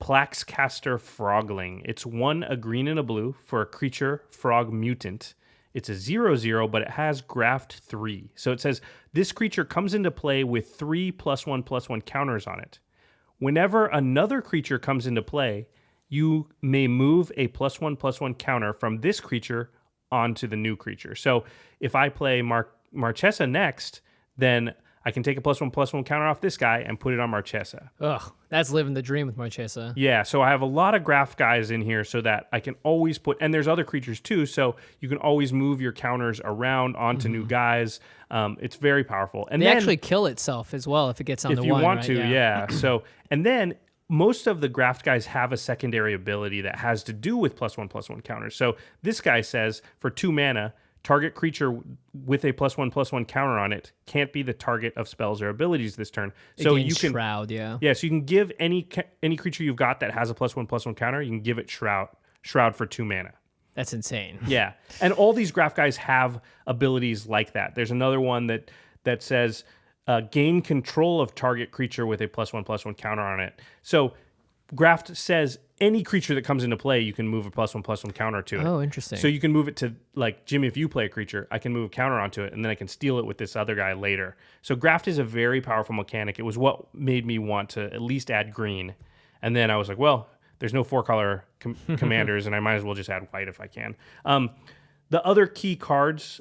Plaxcaster Frogling. It's 1, a green and a blue for a creature frog mutant. It's a 0/0, but it has Graft 3. So it says this creature comes into play with 3 +1/+1 counters on it. Whenever another creature comes into play, you may move a +1/+1 counter from this creature onto the new creature. So if I play Marchesa next, then I can take a +1/+1 counter off this guy and put it on Marchesa. Ugh, that's living the dream with Marchesa. Yeah, so I have a lot of Graft guys in here so that I can always put, and there's other creatures too, so you can always move your counters around onto new guys. It's very powerful. And They then, actually kill itself as well if it gets on if the you one. want right? to, yeah. So, and then most of the Graft guys have a secondary ability that has to do with +1/+1 counters. So this guy says for 2 mana, target creature with a +1/+1 counter on it can't be the target of spells or abilities this turn. So Against you can Shroud, yeah. Yeah, so you can give any creature you've got that has a +1/+1 counter, you can give it Shroud for 2 mana. That's insane. Yeah, and all these Graft guys have abilities like that. There's another one that says gain control of target creature with a +1/+1 counter on it. So Graft says any creature that comes into play, you can move a +1/+1 counter to it. Oh, interesting. So you can move it to, like, Jimmy, if you play a creature, I can move a counter onto it, and then I can steal it with this other guy later. So Graft is a very powerful mechanic. It was what made me want to at least add green. And then I was like, well, there's no 4-color commanders, and I might as well just add white if I can. The other key cards,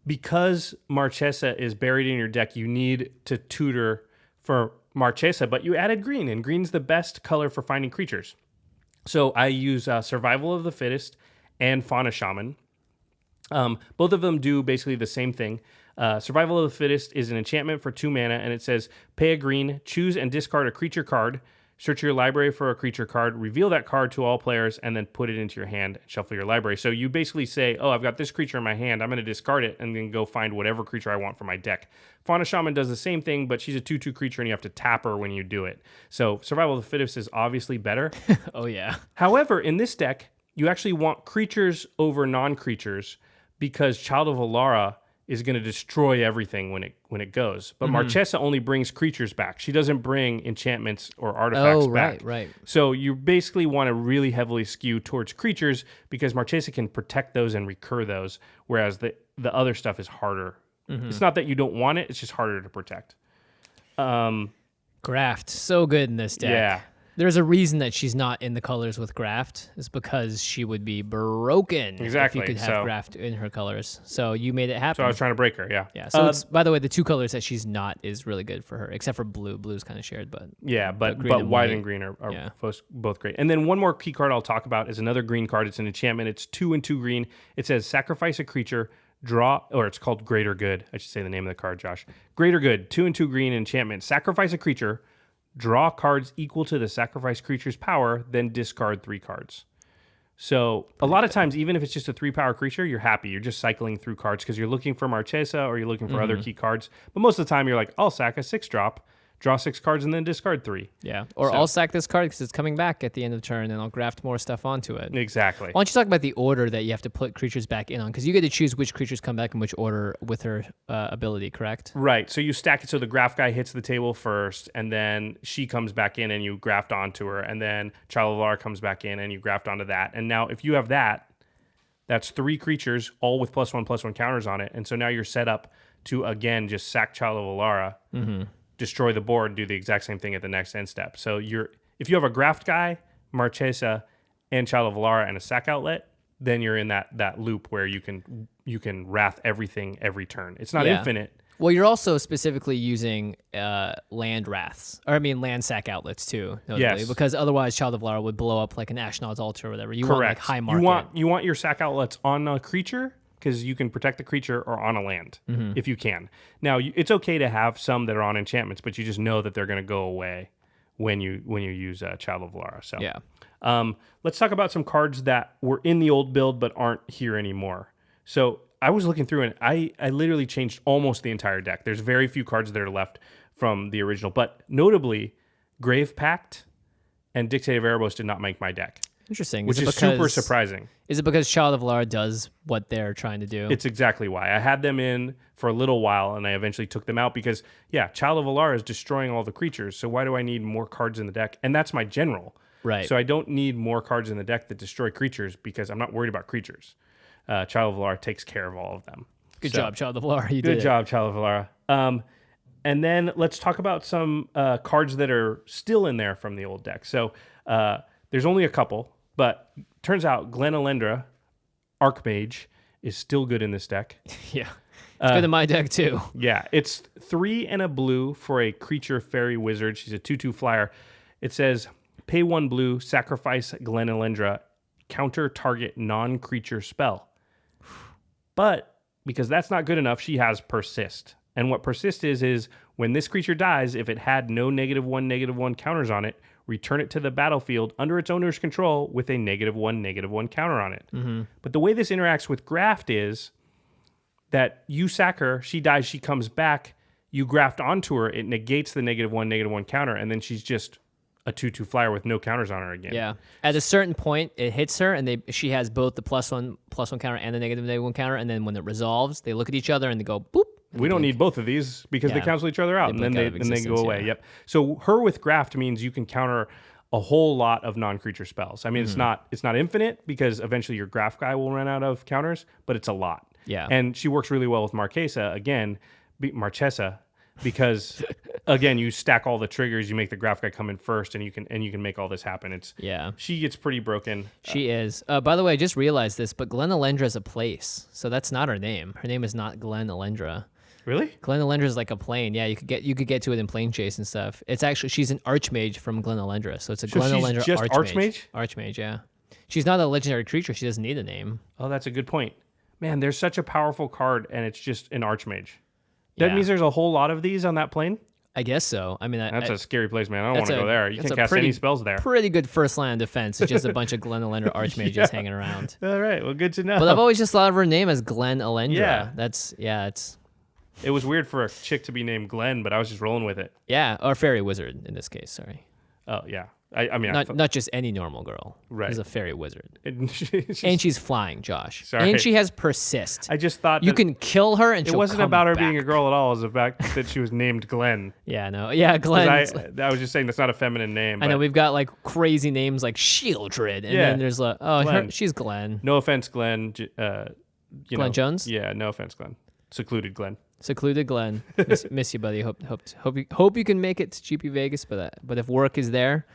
because Marchesa is buried in your deck, you need to tutor for Marchesa, but you added green, and green's the best color for finding creatures. So I use Survival of the Fittest and Fauna Shaman. Both of them do basically the same thing. Survival of the Fittest is an enchantment for 2 mana, and it says, pay a green, choose and discard a creature card, search your library for a creature card, reveal that card to all players, and then put it into your hand and shuffle your library. So you basically say, oh, I've got this creature in my hand, I'm going to discard it, and then go find whatever creature I want from my deck. Fauna Shaman does the same thing, but she's a 2/2 creature, and you have to tap her when you do it. So Survival of the Fittest is obviously better. Oh, yeah. However, in this deck, you actually want creatures over non-creatures because Child of Alara is going to destroy everything when it goes. But Marchesa only brings creatures back. She doesn't bring enchantments or artifacts back. Right. So you basically want to really heavily skew towards creatures because Marchesa can protect those and recur those, whereas the other stuff is harder. It's not that you don't want it, it's just harder to protect. Graft, so good in this deck. Yeah. There's a reason that she's not in the colors with Graft. Is because she would be broken Exactly. if you could have Graft in her colors. So you made it happen. So I was trying to break her, yeah. Yeah. So it's, by the way, the 2 colors that she's not is really good for her, except for blue. Blue's kind of shared, but yeah, but green and white white. and green are both great. And then one more key card I'll talk about is another green card. It's an enchantment. It's 2 and 2 green. It says sacrifice a creature, draw, or it's called Greater Good. I should say the name of the card, Josh. Greater Good, 2 and 2 green enchantment. Sacrifice a creature, draw cards equal to the sacrificed creature's power, then discard 3 cards. So a lot of times, even if it's just a 3-power creature, you're happy. You're just cycling through cards because you're looking for Marchesa or you're looking for other key cards. But most of the time, you're like, I'll sack a 6-drop, draw 6 cards, and then discard 3. Yeah. Or I'll sack this card because it's coming back at the end of the turn, and I'll graft more stuff onto it. Exactly. Why don't you talk about the order that you have to put creatures back in on? Because you get to choose which creatures come back in which order with her ability, correct? Right. So you stack it so the graft guy hits the table first, and then she comes back in and you graft onto her, and then Child of Alara comes back in and you graft onto that. And now if you have that, that's 3 creatures, all with +1/+1 counters on it. And so now you're set up to, again, just sack Child of Alara, destroy the board, do the exact same thing at the next end step. So if you have a graft guy, Marchesa, and Child of Alara and a sack outlet, then you're in that loop where you can wrath everything every turn. It's not infinite. Well, you're also specifically using land wraths, land sack outlets too. Notably, Yes. because otherwise Child of Alara would blow up like an Ashnod's Altar or whatever. You want like high market. You want your sack outlets on a creature because you can protect the creature, or on a land if you can. Now it's okay to have some that are on enchantments, but you just know that they're going to go away when you use Child of Alara. So yeah. Let's talk about some cards that were in the old build but aren't here anymore. So I was looking through and I literally changed almost the entire deck. There's very few cards that are left from the original, but notably Grave Pact and Dictate of Erebos did not make my deck. Interesting. Which is super surprising. Is it because Child of Alara does what they're trying to do? It's exactly why. I had them in for a little while, and I eventually took them out because, Child of Alara is destroying all the creatures, so why do I need more cards in the deck? And that's my general. Right. So I don't need more cards in the deck that destroy creatures because I'm not worried about creatures. Child of Alara takes care of all of them. Good job, Child of Alara. Good job, Child of Alara. And then let's talk about some cards that are still in there from the old deck. So there's only a couple, but turns out Glen Elendra, Archmage, is still good in this deck. Yeah. It's good in my deck too. Yeah. It's 3 and a blue for a creature fairy wizard. She's a 2/2 flyer. It says, pay 1 blue, sacrifice Glen Elendra, counter target non-creature spell. But because that's not good enough, she has Persist. And what Persist is when this creature dies, if it had no -1/-1 counters on it, return it to the battlefield under its owner's control with a -1/-1 counter on it. But the way this interacts with Graft is that you sack her, she dies, she comes back, you graft onto her, it negates the -1/-1 counter, and then she's just a 2/2 flyer with no counters on her again. Yeah. At a certain point, it hits her, and she has both the +1/+1 counter and the -1 counter, and then when it resolves, they look at each other and they go, boop. We don't need both of these because they cancel each other out, and then they go away. Yeah. Yep. So her with Graft means you can counter a whole lot of non-creature spells. I mean, it's not infinite because eventually your graph guy will run out of counters, but it's a lot. Yeah. And she works really well with Marchesa because again, you stack all the triggers, you make the graph guy come in first, and you can make all this happen. She gets pretty broken. She is. By the way, I just realized this, but Glen Elendra is a place, so that's not her name. Her name is not Glen Elendra. Really? Glen Elendra is like a plane. Yeah, you could get to it in Plane Chase and stuff. It's actually she's an Archmage from Glen Elendra, so it's a Glen Elendra just Archmage. Archmage, yeah. She's not a legendary creature. She doesn't need a name. Oh, that's a good point. Man, there's such a powerful card, and it's just an Archmage. That Yeah. means there's a whole lot of these on that plane? I guess so. I mean, That's a scary place, man. I don't want to go there. You that's can't a cast any spells there. Pretty good first line of defense. It's just a bunch of Glen Elendra Archmages hanging around. All right, well, good to know. But I've always just thought of her name as Glen Elendra. Yeah. It's It was weird for a chick to be named Glenn, but I was just rolling with it. yeah, or fairy wizard in this case. Sorry, Oh, yeah. I mean, not just any normal girl. Right. She's a fairy wizard, and and she's flying, Josh. Sorry. And she has persist. I just thought You that can kill her, and it she'll wasn't come about her back. being a girl at all. It was the fact that she was named Glenn. Yeah, no, yeah, 'Cause Glen. I was just saying that's not a feminine name. I know but we've got like crazy names like Shieldred, and Yeah. then there's like Glenn. she's Glenn. No offense, Glenn. Glenn Jones? Yeah, no offense, Glenn. Secluded Glenn. Secluded Glenn. Miss you, buddy. Hope you can make it to GP Vegas, but if work is there,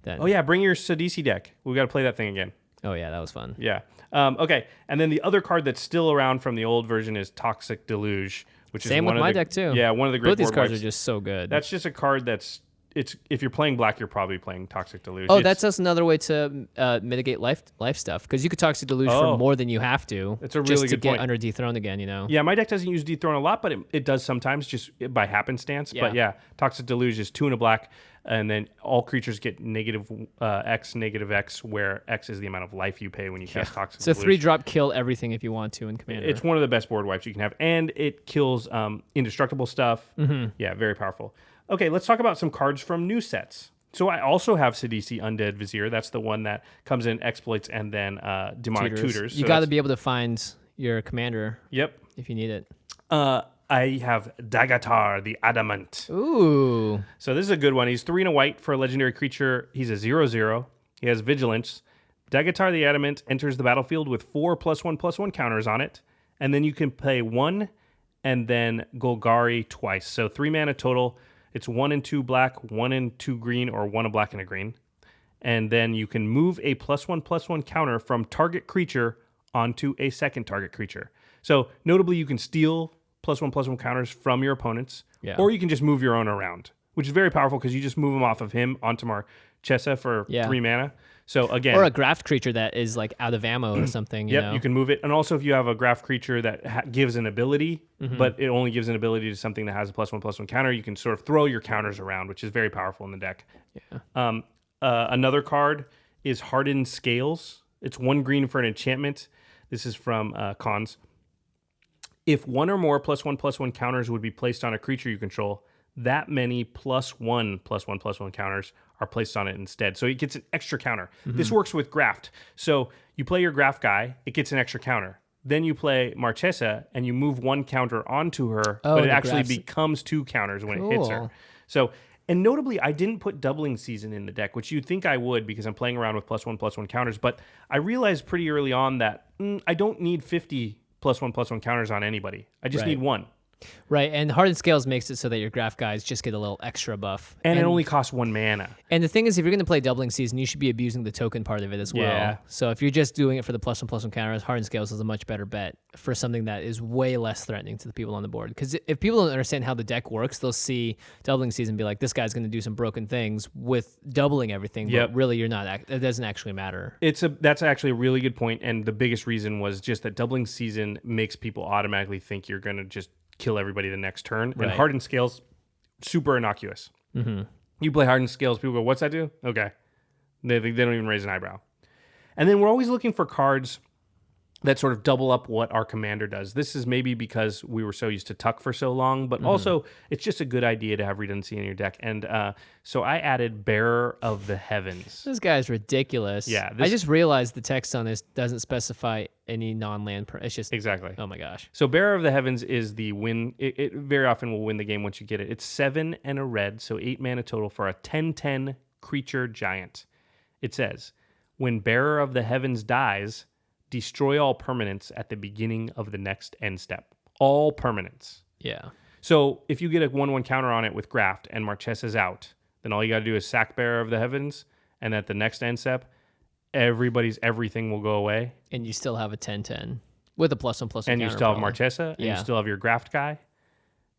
then Oh, yeah, bring your Sidisi deck. We got to play that thing again. oh yeah, that was fun. Yeah. Okay, and then the other card that's still around from the old version is Toxic Deluge, which Same is one with of my the, deck too. Yeah, one of the great Both these board cards wipes. are just so good. That's just a card that's if you're playing black, you're probably playing Toxic Deluge. Oh, It's- that's just another way to mitigate life stuff because you could Toxic Deluge Oh. for more than you have to. That's a really just to good get point. under Dethrone again. You know. Yeah, my deck doesn't use Dethrone a lot, but it does sometimes just by happenstance. But yeah, Toxic Deluge is 2 and a black, and then all creatures get -X, where X is the amount of life you pay when you cast Toxic So Deluge. 3-drop kill everything if you want to in Commander. It's one of the best board wipes you can have, and it kills indestructible stuff. Mm-hmm. Yeah, very powerful. Okay, let's talk about some cards from new sets. So I also have Sidisi Undead Vizier. That's the one that comes in exploits and then demonic tutors. You got to be able to find your commander. Yep. If you need it. I have Dagatar the Adamant. Ooh. So this is a good one. He's 3 and a white for a legendary creature. He's a 0/0. He has Vigilance. Dagatar the Adamant enters the battlefield with 4 +1/+1 counters on it. And then you can play 1 and then Golgari twice. So 3 mana total. It's 1 and 2 black, 1 and 2 green, or 1 a black and a green. And then you can move a +1/+1 counter from target creature onto a second target creature. So notably, you can steal +1/+1 counters from your opponents, or you can just move your own around, which is very powerful because you just move them off of him onto Marchesa for 3 mana. So again, or a graft creature that is like out of ammo or something. You know? You can move it. And also if you have a graft creature that gives an ability, but it only gives an ability to something that has a +1/+1 counter, you can sort of throw your counters around, which is very powerful in the deck. Yeah. Another card is Hardened Scales. It's 1 green for an enchantment. This is from Cons. If 1 or more +1/+1 counters would be placed on a creature you control, that many +1/+1 counters are placed on it instead. So it gets an extra counter. This works with Graft. So you play your Graft guy, it gets an extra counter. Then you play Marchesa, and you move 1 counter onto her, but it actually becomes 2 counters when it hits her. So, and notably, I didn't put Doubling Season in the deck, which you'd think I would because I'm playing around with +1/+1 counters. But I realized pretty early on that I don't need 50 +1/+1 counters on anybody. I just need 1. Right, and Hardened Scales makes it so that your graph guys just get a little extra buff. And it only costs 1 mana. And the thing is, if you're going to play Doubling Season, you should be abusing the token part of it as well. Yeah. So if you're just doing it for the +1/+1 counters, Hardened Scales is a much better bet for something that is way less threatening to the people on the board. Because if people don't understand how the deck works, they'll see Doubling Season and be like, this guy's going to do some broken things with doubling everything. But really, you're not. It doesn't actually matter. That's actually a really good point, and the biggest reason was just that Doubling Season makes people automatically think you're going to just kill everybody the next turn. And Hardened Scales, super innocuous. You play Hardened Scales, people go, what's that do? Okay. They don't even raise an eyebrow. And then we're always looking for cards that sort of double up what our commander does. This is maybe because we were so used to Tuck for so long, but also it's just a good idea to have redundancy in your deck. And so I added Bearer of the Heavens. This guy's ridiculous. Yeah. I just realized the text on this doesn't specify any non-land. It's just... Exactly. Oh my gosh. So Bearer of the Heavens is the win. It very often will win the game once you get it. It's 7 and a red, so 8 mana total for a 10/10 creature giant. it says, when Bearer of the Heavens dies, destroy all permanents at the beginning of the next end step. All permanents. Yeah. So if you get a 1/1 counter on it with Graft and Marchesa's out, then all you got to do is sack Bearer of the Heavens, and at the next end step, everything will go away. And you still have a 10/10 with a +1/+1 and you counter, still have probably. Marchesa, and you still have your Graft guy.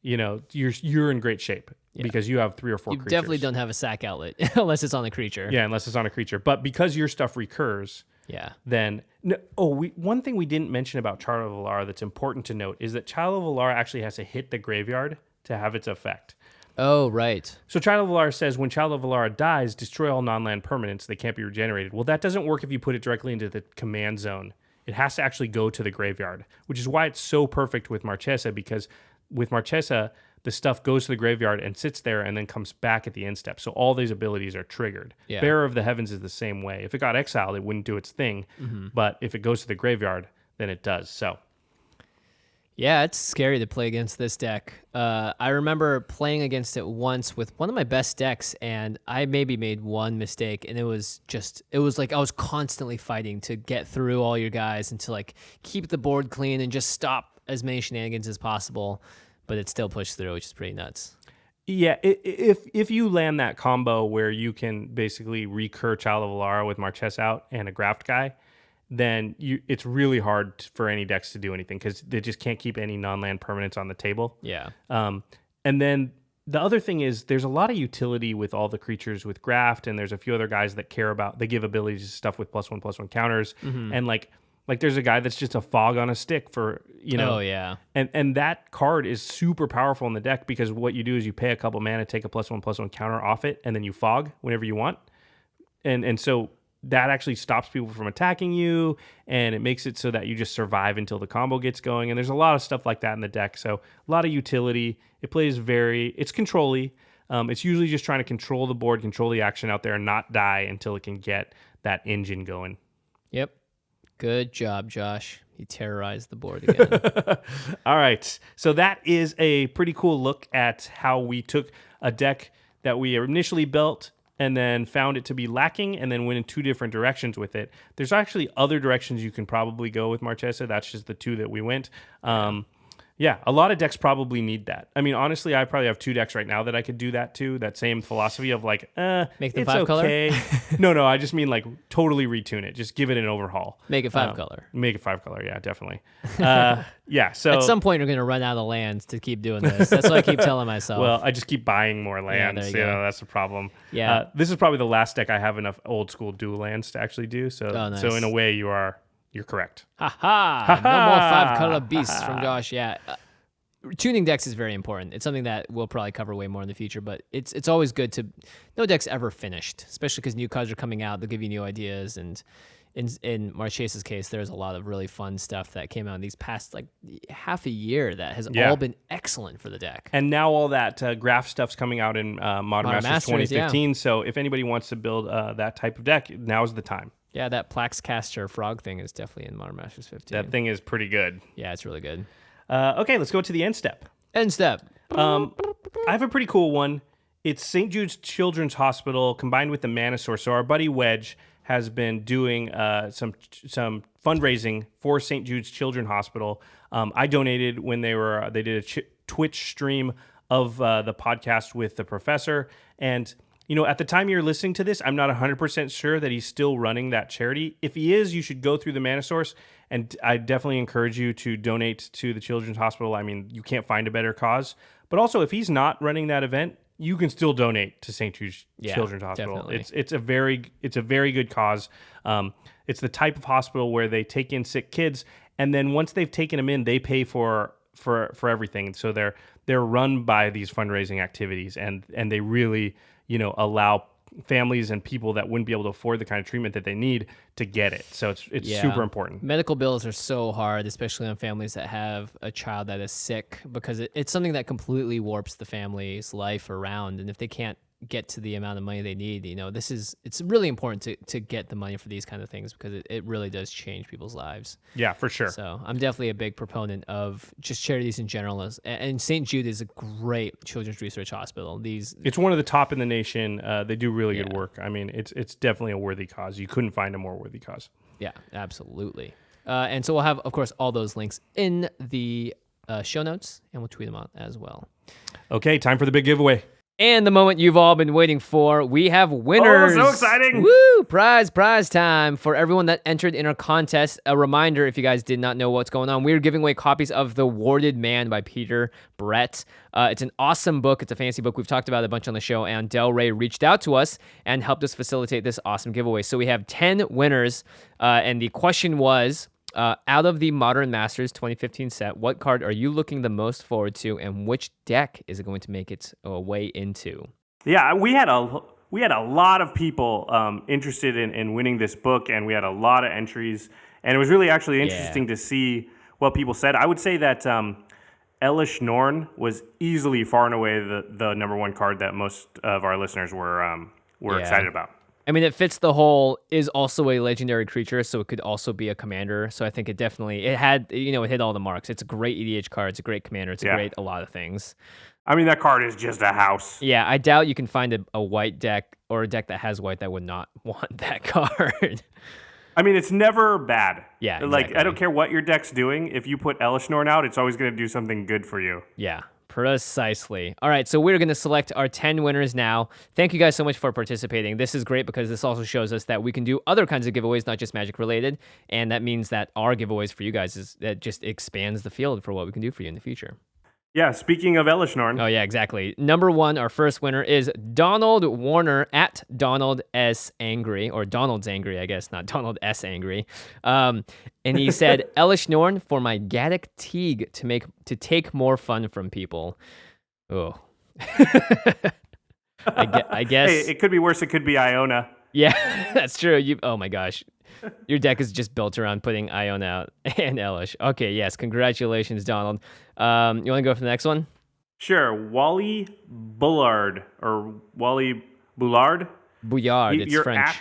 You know, you're in great shape because you have 3 or 4 You creatures. definitely don't have a sack outlet unless it's on the creature. Yeah, unless it's on a creature. But because your stuff recurs, then one thing we didn't mention about Child of Alara that's important to note is that Child of Alara actually has to hit the graveyard to have its effect. Oh, right. So Child of Alara says when Child of Alara dies, destroy all non-land permanents. They can't be regenerated. Well, that doesn't work if you put it directly into the command zone. It has to actually go to the graveyard, which is why it's so perfect with Marchesa, because with Marchesa, the stuff goes to the graveyard and sits there and then comes back at the end step. So all these abilities are triggered. Yeah. Bearer of the Heavens is the same way. If it got exiled, it wouldn't do its thing. But if it goes to the graveyard, then it does. So yeah, it's scary to play against this deck. I remember playing against it once with one of my best decks, and I maybe made one mistake, and it was like I was constantly fighting to get through all your guys and to like keep the board clean and just stop as many shenanigans as possible. But it still pushed through, which is pretty nuts. yeah, if you land that combo where you can basically recur Child of Alara with Marchesa out and a Graft guy, then it's really hard for any decks to do anything because they just can't keep any non-land permanents on the table. Yeah. And then the other thing is there's a lot of utility with all the creatures with Graft, and there's a few other guys that care about, they give abilities to stuff with +1/+1 counters. And like there's a guy that's just a fog on a stick for, you know. Oh, yeah. And that card is super powerful in the deck because what you do is you pay a couple mana, take a +1/+1 counter off it, and then you fog whenever you want. And so that actually stops people from attacking you, and it makes it so that you just survive until the combo gets going. And there's a lot of stuff like that in the deck. So a lot of utility. It plays it's control-y. It's usually just trying to control the board, control the action out there, and not die until it can get that engine going. Yep. Good job, Josh. You terrorized the board again. All right. So that is a pretty cool look at how we took a deck that we initially built and then found it to be lacking and then went in 2 different directions with it. There's actually other directions you can probably go with Marchesa. That's just the 2 that we went. Yeah, a lot of decks probably need that. I mean, honestly, I probably have 2 decks right now that I could do that too. That same philosophy of like, Make them it's 5 okay. color? No, I just mean like totally retune it. Just give it an overhaul. Make it 5 color. Make it 5 color, yeah, definitely. Yeah, so At some point, you're going to run out of lands to keep doing this. That's what I keep telling myself. well, I just keep buying more lands. there you You go. know, that's the problem. Yeah. This is probably the last deck I have enough old school dual lands to actually do. So, nice. so in a way, you're correct. Ha ha! No more 5 color beasts from Josh. Yeah. Tuning decks is very important. It's something that we'll probably cover way more in the future, but it's always good to, no deck's ever finished, especially because new cards are coming out. They'll give you new ideas. And in Marchesa's case, there's a lot of really fun stuff that came out in these past like half a year that has all been excellent for the deck. And now all that graph stuff's coming out in Modern Masters 2015. Yeah. So if anybody wants to build that type of deck, now's the time. Yeah, that Plaxcaster frog thing is definitely in Modern Masters 15. That thing is pretty good. Yeah, it's really good. Okay, let's go to the end step. End step. I have a pretty cool one. It's St. Jude's Children's Hospital combined with the Mana Source. So our buddy Wedge has been doing some fundraising for St. Jude's Children's Hospital. I donated when they did a Twitch stream of the podcast with the professor. And, you know, at the time you're listening to this, I'm not 100% sure that he's still running that charity. If he is, you should go through the Mana Source. And I definitely encourage you to donate to the Children's Hospital. I mean, you can't find a better cause. But also, if he's not running that event, you can still donate to St. Jude's Children's Hospital. Definitely. It's a very good cause. It's the type of hospital where they take in sick kids, and then once they've taken them in, they pay for everything. So they're run by these fundraising activities, and they really, you know, allow families and people that wouldn't be able to afford the kind of treatment that they need to get it. So it's super important. Medical bills are so hard, especially on families that have a child that is sick, because it's something that completely warps the family's life around. And if they can't get to the amount of money they need. It's really important to get the money for these kind of things because it really does change people's lives. Yeah, for sure. So I'm definitely a big proponent of just charities in general. And St. Jude is a great children's research hospital. It's one of the top in the nation. They do really good work. I mean, it's definitely a worthy cause. You couldn't find a more worthy cause. Yeah, absolutely. And so we'll have, of course, all those links in the show notes, and we'll tweet them out as well. Okay, time for the big giveaway. And the moment you've all been waiting for, we have winners. Oh, so exciting. Woo! Prize time for everyone that entered in our contest. A reminder, if you guys did not know what's going on, we're giving away copies of The Warded Man by Peter Brett. It's an awesome book. It's a fancy book. We've talked about it a bunch on the show, and Del Rey reached out to us and helped us facilitate this awesome giveaway. So we have 10 winners, and the question was, out of the Modern Masters 2015 set, what card are you looking the most forward to, and which deck is it going to make its way into? Yeah, we had a lot of people interested in winning this book, and we had a lot of entries, and it was really actually interesting to see what people said. I would say that Elish Norn was easily far and away the number one card that most of our listeners were excited about. I mean, it fits the whole is also a legendary creature, so it could also be a commander. So I think it hit all the marks. It's a great EDH card. It's a great commander. It's a great a lot of things. I mean, that card is just a house. Yeah, I doubt you can find a white deck or a deck that has white that would not want that card. I mean, it's never bad. Yeah, exactly. Like, I don't care what your deck's doing. If you put Elish Norn out, it's always going to do something good for you. Yeah. Precisely. All right, so we're going to select our 10 winners now. Thank you guys so much for participating. This is great because this also shows us that we can do other kinds of giveaways, not just Magic related, and that means that our giveaways for you guys that just expands the field for what we can do for you in the future. Yeah, speaking of Elish Norn. Oh, yeah, exactly. Number one, our first winner is Donald Warner at Donald S. Angry, or Donald's Angry, I guess, not Donald S. Angry. And he said, Elish Norn for my Gaddock Teague to take more fun from people. Oh. I guess. Hey, it could be worse. It could be Iona. Yeah, that's true. Oh, my gosh. Your deck is just built around putting Iona out and Elish. Okay, yes. Congratulations, Donald. You want to go for the next one? Sure. Wally Bullard or Wally Boulard? Bouillard. It's You're French.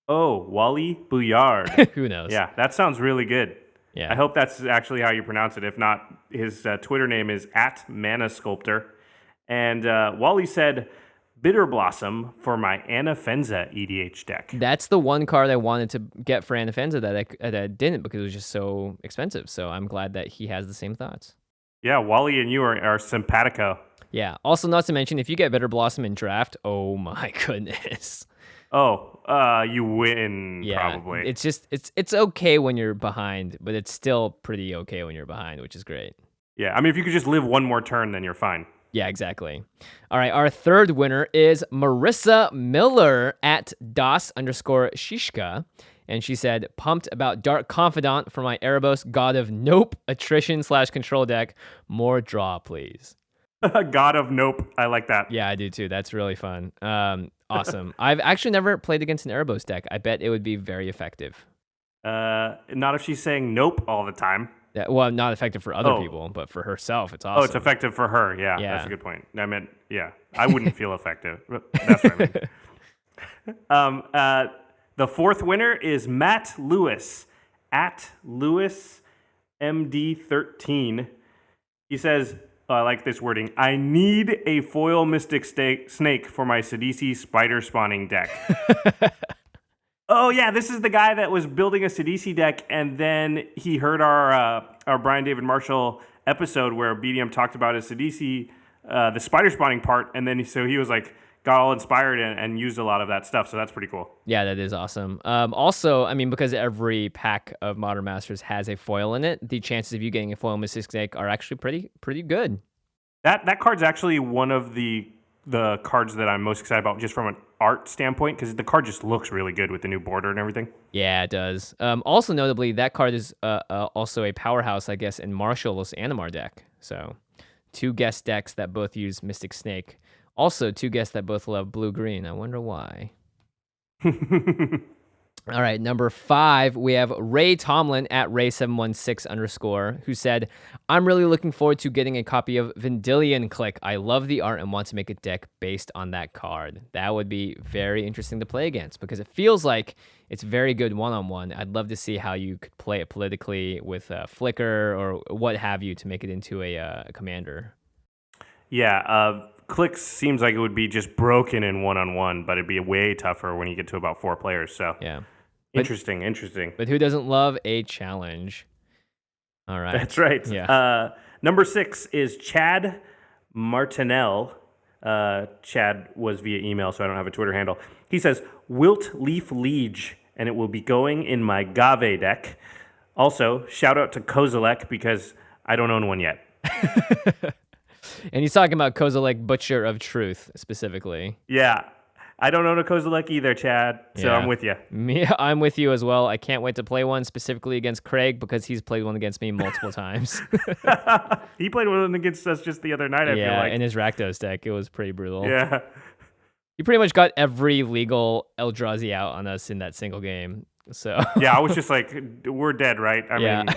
Wally Bouillard. Who knows? Yeah, that sounds really good. Yeah. I hope that's actually how you pronounce it. If not, his Twitter name is @Manasculptor. And Wally said, Bitter Blossom for my Anafenza EDH deck. That's the one card I wanted to get for Anafenza that I didn't because it was just so expensive. So I'm glad that he has the same thoughts. Yeah, Wally and you are simpatico. Yeah. Also, not to mention, if you get Bitter Blossom in draft, oh my goodness. Oh, you win, probably. It's just, it's okay when you're behind, but it's still pretty okay when you're behind, which is great. Yeah, I mean, if you could just live one more turn, then you're fine. Yeah, exactly. All right, our third winner is Marissa Miller at @Das_Shishka. And she said, pumped about Dark Confidant for my Erebos God of Nope attrition/control deck. More draw, please. God of Nope. I like that. Yeah, I do too. That's really fun. Awesome. I've actually never played against an Erebos deck. I bet it would be very effective. Not if she's saying nope all the time. Yeah, well, not effective for other people, but for herself, it's awesome. Oh, it's effective for her. Yeah, that's a good point. I meant, yeah, I wouldn't feel effective. That's what I mean. The fourth winner is Matt Lewis at LewisMD13. He says, I like this wording, I need a foil Mystic Snake for my Sidisi spider spawning deck. Oh, yeah, this is the guy that was building a Sidisi deck, and then he heard our Brian David Marshall episode where BDM talked about his Sidisi, the spider spawning part, and then he was like, got all inspired and used a lot of that stuff, so that's pretty cool. Yeah, that is awesome. Also, I mean, because every pack of Modern Masters has a foil in it, the chances of you getting a foil Mystic Snake are actually pretty good. That card's actually one of the cards that I'm most excited about just from an art standpoint, because the card just looks really good with the new border and everything. Yeah, it does. Also, notably, that card is also a powerhouse, I guess, in Marshall's Animar deck. So, 2 guest decks that both use Mystic Snake. Also, 2 guests that both love blue-green. I wonder why. All right, number 5, we have Ray Tomlin at Ray716_, who said, I'm really looking forward to getting a copy of Vendilion Click. I love the art and want to make a deck based on that card. That would be very interesting to play against because it feels like it's very good one-on-one. I'd love to see how you could play it politically with Flicker or what have you to make it into a commander. Yeah, Click seems like it would be just broken in one-on-one, but it'd be way tougher when you get to about 4 players. So yeah. Interesting. But who doesn't love a challenge? All right. That's right. Yeah. Number 6 is Chad Martinell. Chad was via email, so I don't have a Twitter handle. He says, Wilt Leaf Liege, and it will be going in my Gave deck. Also, shout out to Kozilek because I don't own one yet. And he's talking about Kozilek, Butcher of Truth, specifically. Yeah. I don't own a Kozilek either, Chad, so Yeah. I'm with you. Me, I'm with you as well. I can't wait to play one specifically against Craig because he's played one against me multiple times. He played one against us just the other night, I feel like. in his Rakdos deck. It was pretty brutal. Yeah. He pretty much got every legal Eldrazi out on us in that single game. So Yeah, I was just like, we're dead, right? I mean,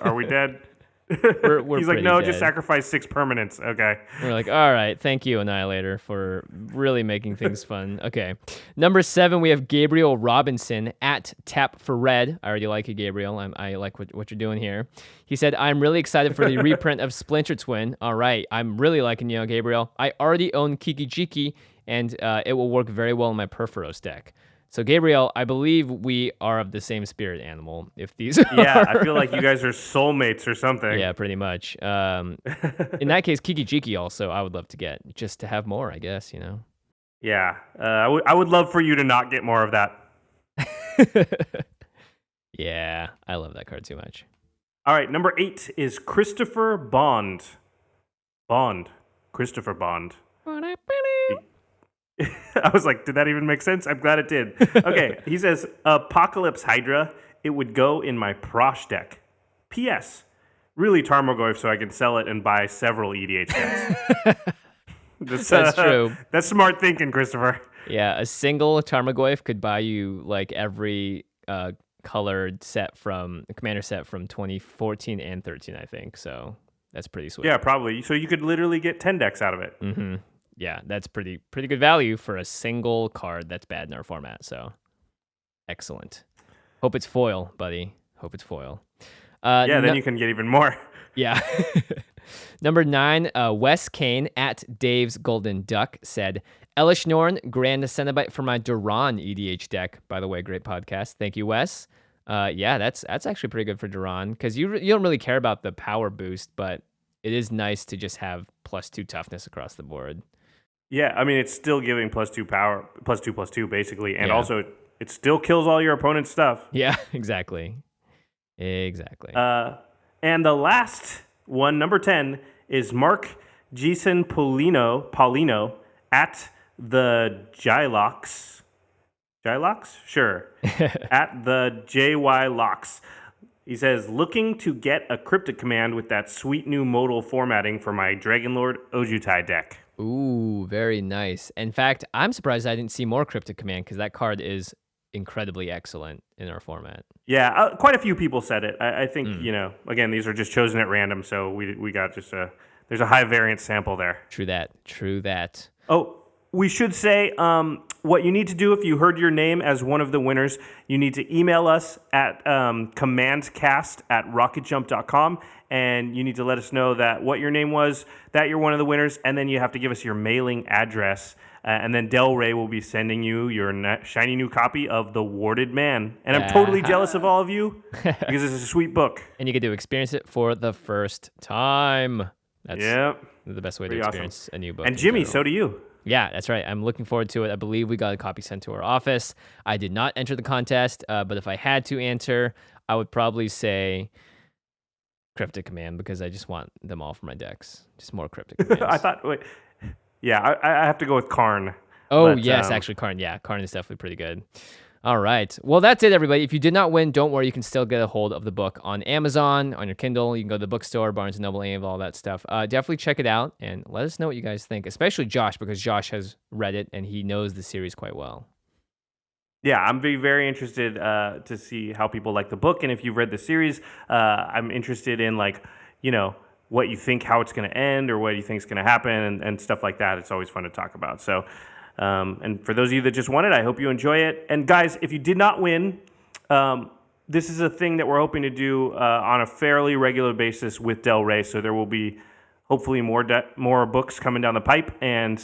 are we dead? we're He's like, pretty no, dead. just sacrifice 6 permanents. Okay. We're like, all right, thank you, Annihilator, for really making things fun. Okay. Number 7, we have Gabriel Robinson at Tap for Red. I already like you, Gabriel. I like what you're doing here. He said, I'm really excited for the reprint of Splinter Twin. All right. I'm really liking you, Gabriel. I already own Kiki Jiki, and it will work very well in my Perforos deck. So, Gabriel, I believe we are of the same spirit animal. If these Yeah, I feel like you guys are soulmates or something. Yeah, pretty much. In that case, Kiki Jiki also I would love to get, just to have more, I guess, you know? Yeah, I would love for you to not get more of that. Yeah, I love that card too much. All right, number 8 is Christopher Bond. Christopher Bond. I was like, did that even make sense? I'm glad it did. Okay, he says, Apocalypse Hydra, it would go in my Prosh deck. P.S. Really Tarmogoyf so I can sell it and buy several EDH decks. That's true. That's smart thinking, Christopher. Yeah, a single Tarmogoyf could buy you like every colored set from commander set from 2014 and 13, I think. So that's pretty sweet. Yeah, probably. So you could literally get 10 decks out of it. Mm-hmm. Yeah, that's pretty good value for a single card that's bad in our format. So excellent. Hope it's foil, buddy. Hope it's foil. Then you can get even more. Yeah. Number 9, Wes Kane at Dave's Golden Duck said, Elish Norn, Grand Cenobite for my Duran EDH deck. By the way, great podcast. Thank you, Wes. Yeah, that's actually pretty good for Duran because you don't really care about the power boost, but it is nice to just have +2 toughness across the board. Yeah, I mean, it's still giving +2 power, +2/+2 basically, and also it still kills all your opponent's stuff. Yeah, exactly. And the last one, number 10, is Mark Jason Paulino at the Jylox. Jylox? Sure. At the JY Locks. He says, looking to get a Cryptic Command with that sweet new modal formatting for my Dragonlord Ojutai deck. Ooh, very nice. In fact, I'm surprised I didn't see more Cryptic Command because that card is incredibly excellent in our format. Yeah, quite a few people said it. I think, again, these are just chosen at random, so we got just there's a high variance sample there. True that. Oh, we should say what you need to do if you heard your name as one of the winners, you need to email us at commandcast@rocketjump.com, and you need to let us know that what your name was, that you're one of the winners, and then you have to give us your mailing address, and then Del Rey will be sending you your shiny new copy of The Warded Man. And I'm totally jealous of all of you because it's a sweet book. And you get to experience it for the first time. That's the best way to experience a new book. And Jimmy, so do you. Yeah, that's right. I'm looking forward to it. I believe we got a copy sent to our office. I did not enter the contest, but if I had to enter, I would probably say Cryptic Command because I just want them all for my decks. Just more Cryptic Commands. I have to go with Karn. Oh, yes, actually, Karn. Yeah, Karn is definitely pretty good. All right. Well, that's it, everybody. If you did not win, don't worry. You can still get a hold of the book on Amazon, on your Kindle. You can go to the bookstore, Barnes & Noble, any of all that stuff. Definitely check it out and let us know what you guys think, especially Josh, because Josh has read it and he knows the series quite well. Yeah, I'm very interested to see how people like the book, and if you've read the series, I'm interested in what you think, how it's going to end, or what you think is going to happen, and stuff like that. It's always fun to talk about. So, and for those of you that just won it, I hope you enjoy it. And guys, if you did not win, this is a thing that we're hoping to do on a fairly regular basis with Del Rey. So there will be hopefully more books coming down the pipe, and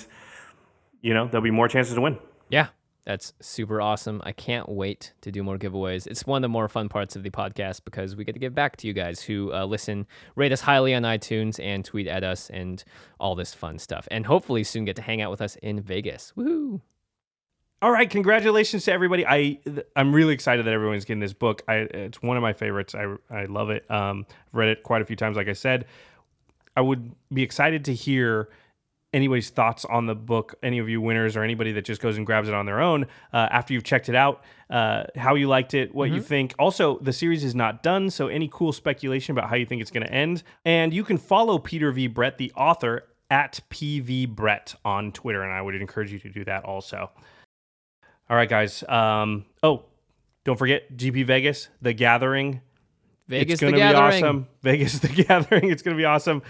there'll be more chances to win. Yeah. That's super awesome. I can't wait to do more giveaways. It's one of the more fun parts of the podcast because we get to give back to you guys who listen, rate us highly on iTunes, and tweet at us and all this fun stuff. And hopefully soon get to hang out with us in Vegas. Woohoo! All right, congratulations to everybody. I'm really excited that everyone's getting this book. It's one of my favorites. I love it. I've read it quite a few times, like I said. I would be excited to hear anybody's thoughts on the book, any of you winners or anybody that just goes and grabs it on their own after you've checked it out, how you liked it, what you think. Also, the series is not done, so any cool speculation about how you think it's going to end. And you can follow Peter V. Brett, the author, at PV Brett on Twitter, and I would encourage you to do that also. All right, guys. Don't forget, GP Vegas, The Gathering. Vegas, it's going to be awesome. Vegas, The Gathering. It's going to be awesome.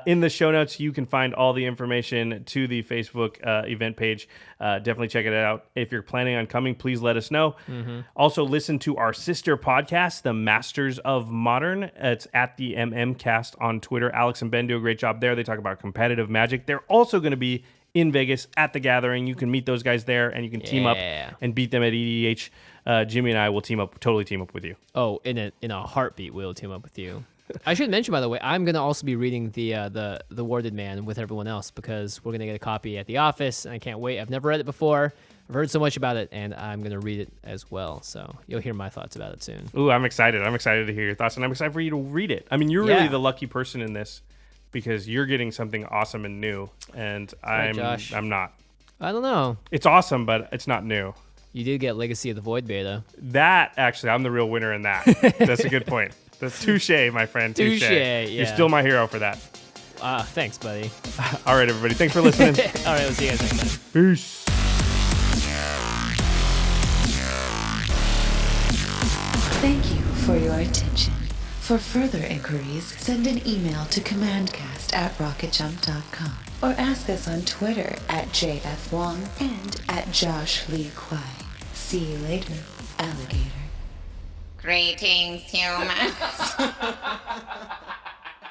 In the show notes, you can find all the information to the Facebook event page. Definitely check it out. If you're planning on coming, please let us know. Also, listen to our sister podcast, The Masters of Modern. It's at the MMCast on Twitter. Alex and Ben do a great job there. They talk about competitive Magic. They're also going to be in Vegas at The Gathering. You can meet those guys there, and you can team up and beat them at EDH. Jimmy and I will totally team up with you. Oh, in a heartbeat, we'll team up with you. I should mention, by the way, I'm gonna also be reading the Warded Man with everyone else because we're gonna get a copy at the office, and I can't wait. I've never read it before. I've heard so much about it, and I'm gonna read it as well. So you'll hear my thoughts about it soon. Ooh, I'm excited. I'm excited to hear your thoughts, and I'm excited for you to read it. I mean, you're really the lucky person in this because you're getting something awesome and new, and I'm not. I don't know. It's awesome, but it's not new. You did get Legacy of the Void beta. That, actually, I'm the real winner in that. That's a good point. That's touche, my friend. Touche. Yeah. You're still my hero for that. Thanks, buddy. All right, everybody. Thanks for listening. All right, we'll see you guys next time. Peace. Thank you for your attention. For further inquiries, send an email to commandcast@rocketjump.com or ask us on Twitter @JFWong and @JoshLeeKwai. See you later, alligator. Greetings, humans.